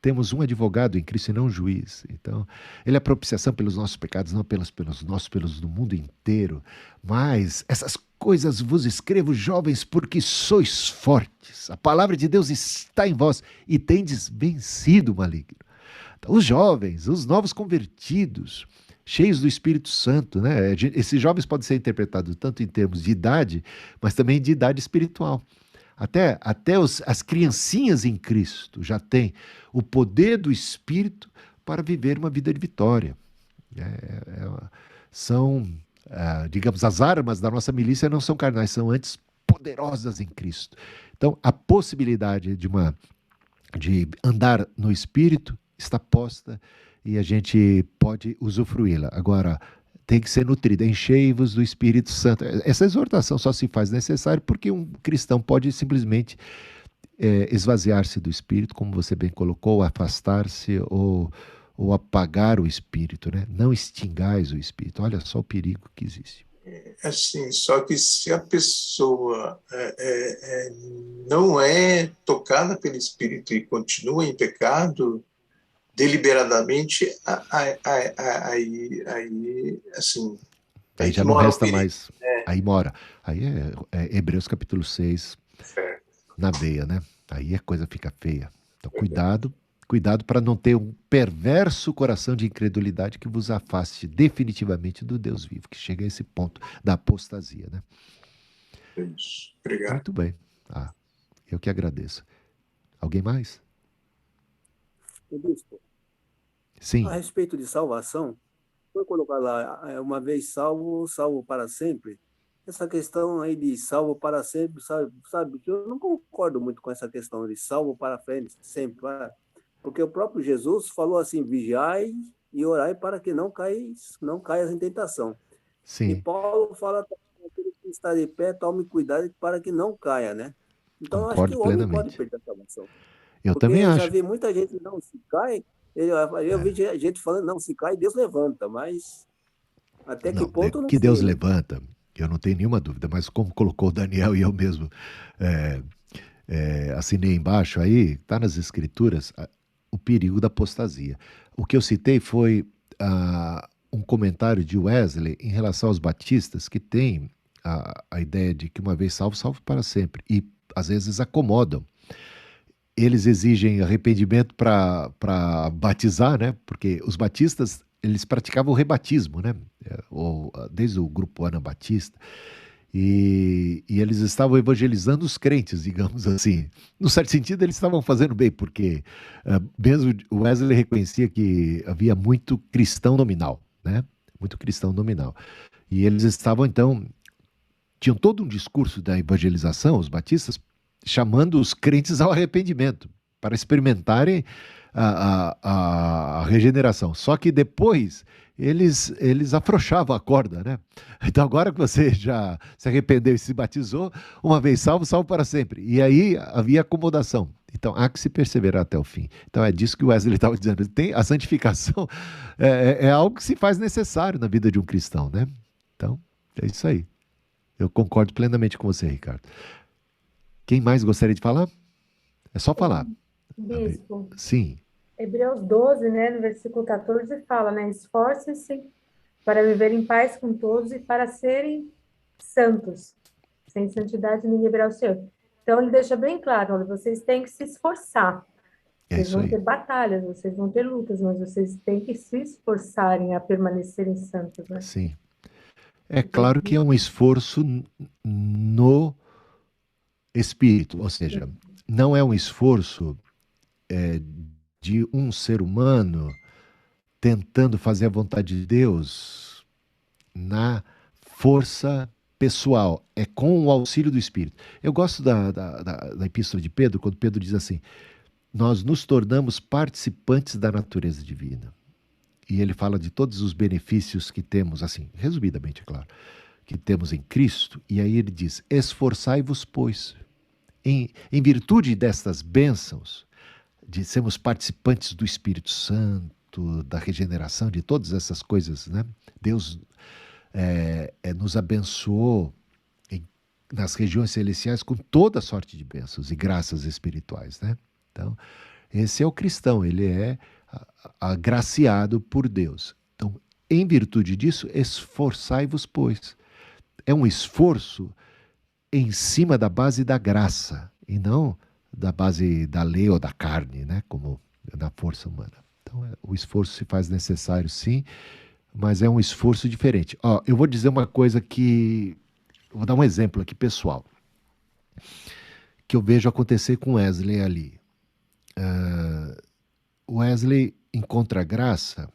[SPEAKER 2] temos um advogado em Cristo e não um juiz. Então, ele é a propiciação pelos nossos pecados, não pelos nossos, pelos do mundo inteiro. Mas essas coisas vos escrevo, jovens, porque sois fortes. A palavra de Deus está em vós e tendes vencido o maligno. Então, os jovens, os novos convertidos, cheios do Espírito Santo, né? Esses jovens podem ser interpretados tanto em termos de idade, mas também de idade espiritual. Até as criancinhas em Cristo já têm o poder do Espírito para viver uma vida de vitória. São, digamos, as armas da nossa milícia não são carnais, são antes poderosas em Cristo. Então, a possibilidade de andar no Espírito está posta e a gente pode usufruí-la. Agora, tem que ser nutrida. Enchei-vos do Espírito Santo. Essa exortação só se faz necessária porque um cristão pode simplesmente esvaziar-se do Espírito, como você bem colocou, afastar-se ou apagar o Espírito, né? Não extingais o Espírito. Olha só o perigo que existe.
[SPEAKER 3] Assim, só que se a pessoa não é tocada pelo Espírito e continua em pecado, deliberadamente, aí assim...
[SPEAKER 2] Aí já não resta mais. Aí mora. Aí é Hebreus capítulo 6, na veia, né? Aí a coisa fica feia. Então, cuidado para não ter um perverso coração de incredulidade que vos afaste definitivamente do Deus vivo, que chega a esse ponto da apostasia, né?
[SPEAKER 3] Isso. Obrigado.
[SPEAKER 2] Muito bem. Eu que agradeço. Alguém mais?
[SPEAKER 4] Bispo,
[SPEAKER 2] Sim.
[SPEAKER 4] a respeito de salvação, foi colocar lá, uma vez salvo, salvo para sempre. Essa questão aí de salvo para sempre, sabe que eu não concordo muito com essa questão de salvo para frente, sempre. Porque o próprio Jesus falou assim, vigiai e orai para que não caias em tentação.
[SPEAKER 2] Sim.
[SPEAKER 4] E Paulo fala, aquele que está de pé, tome cuidado para que não caia, né? Então, eu acho que o homem pode perder a salvação.
[SPEAKER 2] Eu também acho.
[SPEAKER 4] Eu já vi muita gente, não, se cai... Eu vi gente falando, não, se cai, Deus levanta, mas até que ponto não
[SPEAKER 2] que Deus
[SPEAKER 4] sei,
[SPEAKER 2] levanta, eu não tenho nenhuma dúvida, mas como colocou o Daniel e eu mesmo assinei embaixo aí, está nas escrituras, o perigo da apostasia. O que eu citei foi um comentário de Wesley em relação aos batistas, que tem a ideia de que uma vez salvo, salvo para sempre, e às vezes acomodam. Eles exigem arrependimento para batizar, né? Porque os batistas, eles praticavam o rebatismo, né? Desde o grupo Anabatista. E eles estavam evangelizando os crentes, digamos assim. No certo sentido, eles estavam fazendo bem, porque mesmo Wesley reconhecia que havia muito cristão nominal, né? Muito cristão nominal. E eles estavam, então, tinham todo um discurso da evangelização, os batistas, chamando os crentes ao arrependimento, para experimentarem a regeneração. Só que depois eles afrouxavam a corda, né? Então agora que você já se arrependeu e se batizou, uma vez salvo, salvo para sempre. E aí havia acomodação. Então há que se perseverar até o fim. Então é disso que o Wesley estava dizendo. A santificação é algo que se faz necessário na vida de um cristão, né? Então é isso aí. Eu concordo plenamente com você, Ricardo. Quem mais gostaria de falar? É só falar.
[SPEAKER 5] Bispo.
[SPEAKER 2] Sim.
[SPEAKER 5] Hebreus 12, né, no versículo 14, fala, né? Esforcem-se para viver em paz com todos e para serem santos. Sem santidade ninguém verá o Senhor. Então ele deixa bem claro, olha, vocês têm que se esforçar. Vocês vão ter batalhas, vocês vão ter lutas, mas vocês têm que se esforçarem a permanecerem santos, né?
[SPEAKER 2] Sim. É claro que é um esforço no espírito, ou seja, não é um esforço de um ser humano tentando fazer a vontade de Deus na força pessoal, é com o auxílio do Espírito. Eu gosto da epístola de Pedro, quando Pedro diz assim, nós nos tornamos participantes da natureza divina. E ele fala de todos os benefícios que temos, assim, resumidamente, é claro, que temos em Cristo, e aí ele diz, esforçai-vos, pois, em virtude destas bênçãos, de sermos participantes do Espírito Santo, da regeneração, de todas essas coisas, né? Deus nos abençoou nas regiões celestiais com toda sorte de bênçãos e graças espirituais, né? Então, Esse é o cristão, ele é agraciado por Deus. Então, em virtude disso, esforçai-vos, pois. É um esforço em cima da base da graça, e não da base da lei ou da carne, né? Como na força humana. Então, o esforço se faz necessário, sim, mas é um esforço diferente. Ó, eu vou dizer uma coisa que... Vou dar um exemplo aqui, pessoal, que eu vejo acontecer com Wesley ali. Wesley encontra a graça,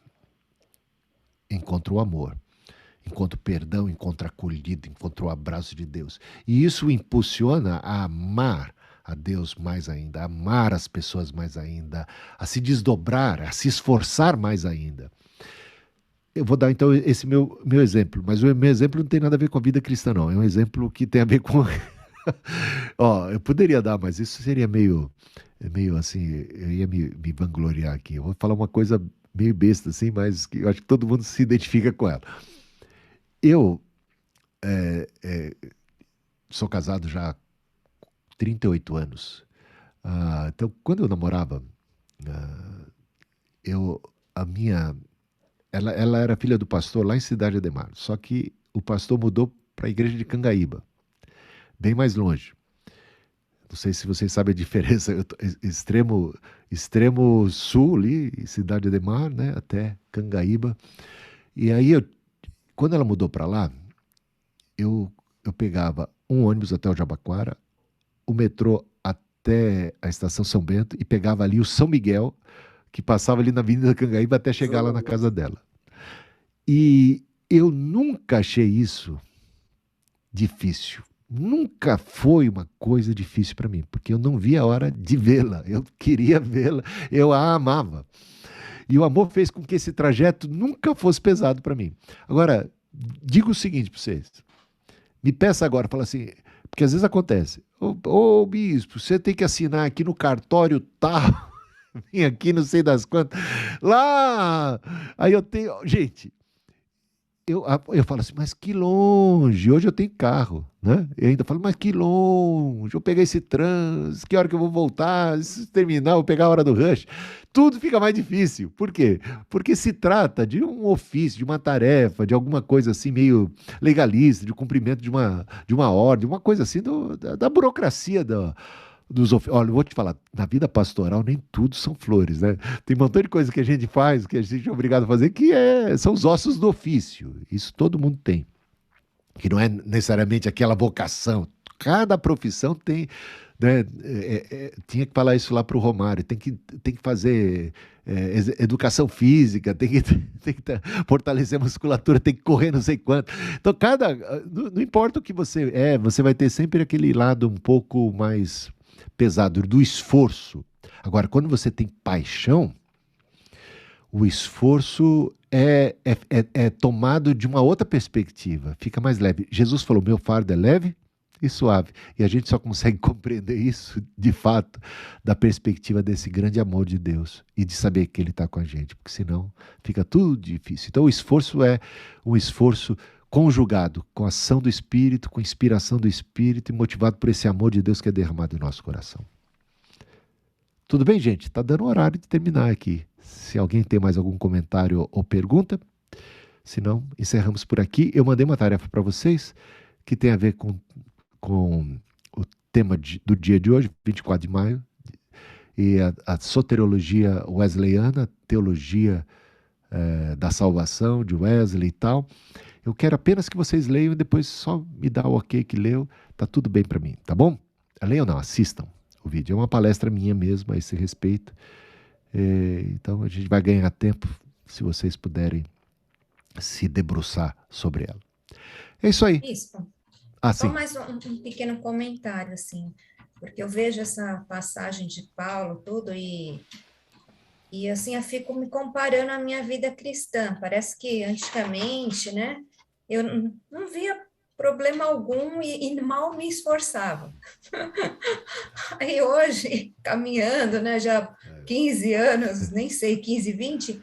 [SPEAKER 2] encontra o amor, encontra o perdão, encontra a acolhida, encontra o abraço de Deus. E isso o impulsiona a amar a Deus mais ainda, a amar as pessoas mais ainda, a se desdobrar, a se esforçar mais ainda. Eu vou dar então esse meu exemplo, mas o meu exemplo não tem nada a ver com a vida cristã, não. É um exemplo que tem a ver com... Ó, eu poderia dar, mas isso seria meio assim, eu ia me vangloriar aqui. Eu vou falar uma coisa meio besta, assim, mas que eu acho que todo mundo se identifica com ela. Eu sou casado já há 38 anos. Então, quando eu namorava, ela era filha do pastor lá em Cidade Ademar, só que o pastor mudou para a igreja de Cangaíba, bem mais longe. Não sei se vocês sabem a diferença, extremo sul ali, Cidade Ademar, né, até Cangaíba. E aí, quando ela mudou para lá, eu pegava um ônibus até o Jabaquara, o metrô até a estação São Bento e pegava ali o São Miguel, que passava ali na Avenida Cangaíba até chegar lá na casa dela. E eu nunca achei isso difícil. Nunca foi uma coisa difícil para mim, porque eu não via a hora de vê-la. Eu queria vê-la, eu a amava. E o amor fez com que esse trajeto nunca fosse pesado para mim. Agora, digo o seguinte para vocês. Me peça agora, fala assim, porque às vezes acontece. Ô bispo, você tem que assinar aqui no cartório tal, vem aqui não sei das quantas, lá, aí eu tenho, gente, eu falo assim, mas que longe, hoje eu tenho carro, né? Eu ainda falo, mas que longe, eu peguei esse trânsito, que hora que eu vou voltar, se terminar, eu vou pegar a hora do rush, tudo fica mais difícil. Por quê? Porque se trata de um ofício, de uma tarefa, de alguma coisa assim meio legalista, de cumprimento de uma ordem, uma coisa assim da burocracia Olha, eu vou te falar, na vida pastoral nem tudo são flores, né? Tem um montão de coisa que a gente faz, que a gente é obrigado a fazer, que são os ossos do ofício. Isso todo mundo tem. Que não é necessariamente aquela vocação. Cada profissão tem, né? Tinha que falar isso lá para o Romário, tem que fazer educação física, tem que fortalecer a musculatura, tem que correr não sei quanto. Então, não importa o que você você vai ter sempre aquele lado um pouco mais pesado, do esforço. Agora, quando você tem paixão, o esforço é tomado de uma outra perspectiva, fica mais leve. Jesus falou, meu fardo é leve e suave. E a gente só consegue compreender isso, de fato, da perspectiva desse grande amor de Deus e de saber que Ele está com a gente, porque senão fica tudo difícil. Então, o esforço é um esforço conjugado com a ação do Espírito, com a inspiração do Espírito e motivado por esse amor de Deus que é derramado em nosso coração. Tudo bem, gente? Está dando horário de terminar aqui. Se alguém tem mais algum comentário ou pergunta, se não, encerramos por aqui. Eu mandei uma tarefa para vocês que tem a ver com o tema do dia de hoje, 24 de maio, e a soteriologia wesleyana, teologia da salvação de Wesley e tal. Eu quero apenas que vocês leiam e depois só me dá o ok que leu, tá tudo bem para mim, tá bom? Leiam não, assistam o vídeo. É uma palestra minha mesmo a esse respeito. Então a gente vai ganhar tempo se vocês puderem se debruçar sobre ela. É isso aí.
[SPEAKER 6] Bispo,
[SPEAKER 2] sim.
[SPEAKER 6] só mais um pequeno comentário, assim, porque eu vejo essa passagem de Paulo, tudo, e assim, eu fico me comparando à minha vida cristã. Parece que antigamente, né, eu não via problema algum e mal me esforçava. Aí hoje, caminhando, né, já 15 anos, nem sei, 15, 20,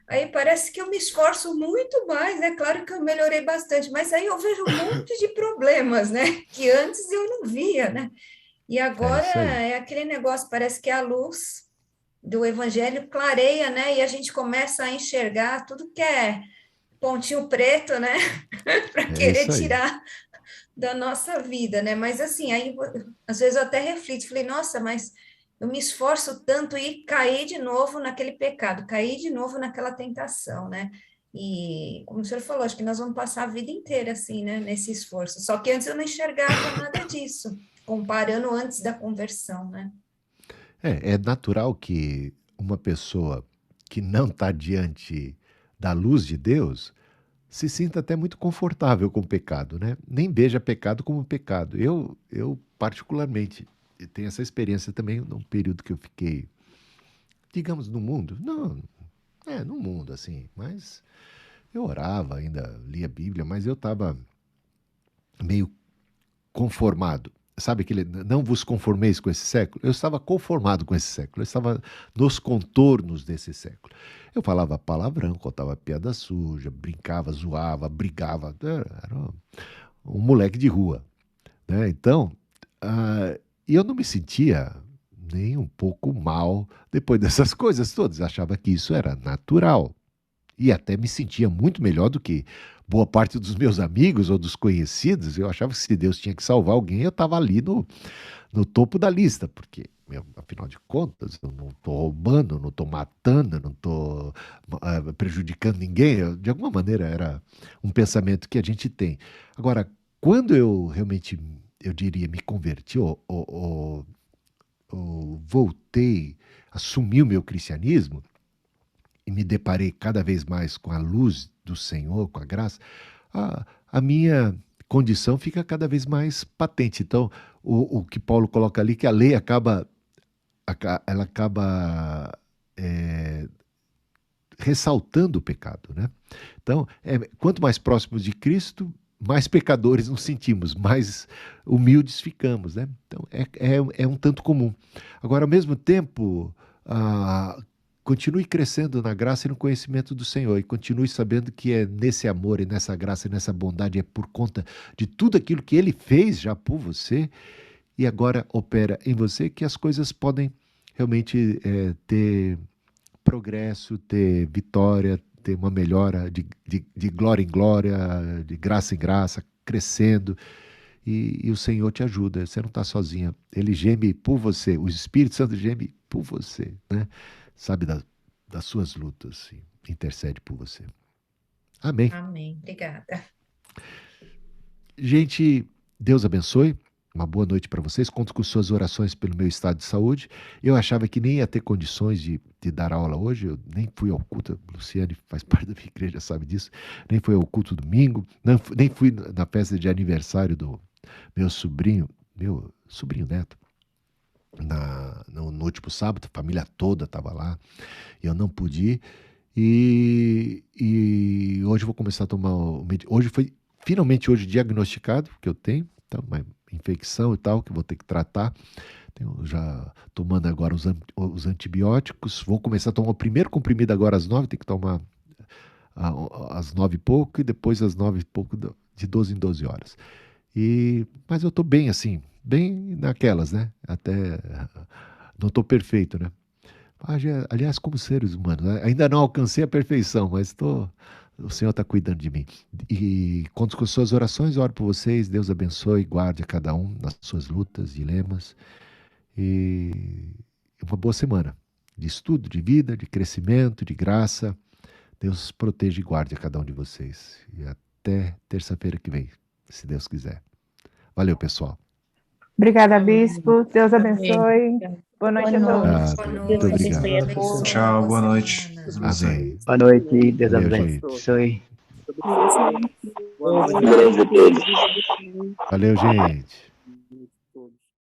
[SPEAKER 6] aí parece que eu me esforço muito mais, né? Claro que eu melhorei bastante, mas aí eu vejo um monte de problemas, né, que antes eu não via, né? E agora é aquele negócio, parece que a luz, do evangelho clareia, né? E a gente começa a enxergar tudo que é pontinho preto, né? Para querer tirar da nossa vida, né? Mas assim, aí às vezes eu até reflito, falei, nossa, mas eu me esforço tanto e caí de novo naquele pecado, caí de novo naquela tentação, né? E como o senhor falou, acho que nós vamos passar a vida inteira assim, né? Nesse esforço. Só que antes eu não enxergava nada disso, comparando antes da conversão, né?
[SPEAKER 2] É natural que uma pessoa que não está diante da luz de Deus se sinta até muito confortável com o pecado, né? Nem veja pecado como pecado. Eu particularmente, tenho essa experiência também num período que eu fiquei, digamos, no mundo. Não, no mundo, assim. Mas eu orava ainda, lia a Bíblia, mas eu estava meio conformado. Sabe aquele, não vos conformeis com esse século? Eu estava conformado com esse século, eu estava nos contornos desse século. Eu falava palavrão, contava piada suja, brincava, zoava, brigava, era um moleque de rua, né? Então, e eu não me sentia nem um pouco mal depois dessas coisas todas, achava que isso era natural. E até me sentia muito melhor do que boa parte dos meus amigos ou dos conhecidos. Eu achava que se Deus tinha que salvar alguém, eu estava ali no topo da lista, porque, afinal de contas, eu não estou roubando, não estou matando, não estou prejudicando ninguém. De alguma maneira, era um pensamento que a gente tem. Agora, quando eu realmente, eu diria, me converti, ou voltei, assumi o meu cristianismo, e me deparei cada vez mais com a luz do Senhor, com a graça, a minha condição fica cada vez mais patente. Então, o que Paulo coloca ali, que a lei ela acaba ressaltando o pecado, né? Então, quanto mais próximos de Cristo, mais pecadores nos sentimos, mais humildes ficamos, né? Então, é um tanto comum. Agora, ao mesmo tempo, continue crescendo na graça e no conhecimento do Senhor, e continue sabendo que é nesse amor e nessa graça e nessa bondade, é por conta de tudo aquilo que Ele fez já por você e agora opera em você, que as coisas podem realmente ter progresso, ter vitória, ter uma melhora de glória em glória, de graça em graça, crescendo. E o Senhor te ajuda, você não está sozinha. Ele geme por você, o Espírito Santo geme por você, né? Sabe das suas lutas e intercede por você. Amém.
[SPEAKER 6] Amém. Obrigada.
[SPEAKER 2] Gente, Deus abençoe. Uma boa noite para vocês. Conto com suas orações pelo meu estado de saúde. Eu achava que nem ia ter condições de dar aula hoje. Eu nem fui ao culto. A Luciane faz parte da minha igreja, sabe disso. Nem fui ao culto domingo. Nem fui na festa de aniversário do meu sobrinho neto. No último sábado, a família toda estava lá, eu não pude ir, e hoje eu vou começar a tomar hoje foi finalmente diagnosticado que eu tenho, então, uma infecção e tal, que eu vou ter que tratar. Tenho já tomando agora os antibióticos, vou começar a tomar o primeiro comprimido agora às 9, tem que tomar às 9 e pouco, e depois às 9 e pouco, de 12 em 12 horas. Mas eu estou bem assim, bem naquelas, né? Até não estou perfeito, né? Aliás, como seres humanos, né? Ainda não alcancei a perfeição, mas o Senhor está cuidando de mim. E conto com suas orações, oro por vocês, Deus abençoe, guarde a cada um nas suas lutas, dilemas. E uma boa semana de estudo, de vida, de crescimento, de graça. Deus proteja e guarde a cada um de vocês. E até terça-feira que vem, se Deus quiser. Valeu, pessoal.
[SPEAKER 5] Obrigada, Bispo. Deus abençoe. Boa noite a todos.
[SPEAKER 2] Muito obrigado.
[SPEAKER 1] Tchau, boa noite.
[SPEAKER 2] Amém.
[SPEAKER 7] Boa noite, Deus
[SPEAKER 2] Valeu,
[SPEAKER 7] abençoe.
[SPEAKER 2] Valeu, gente.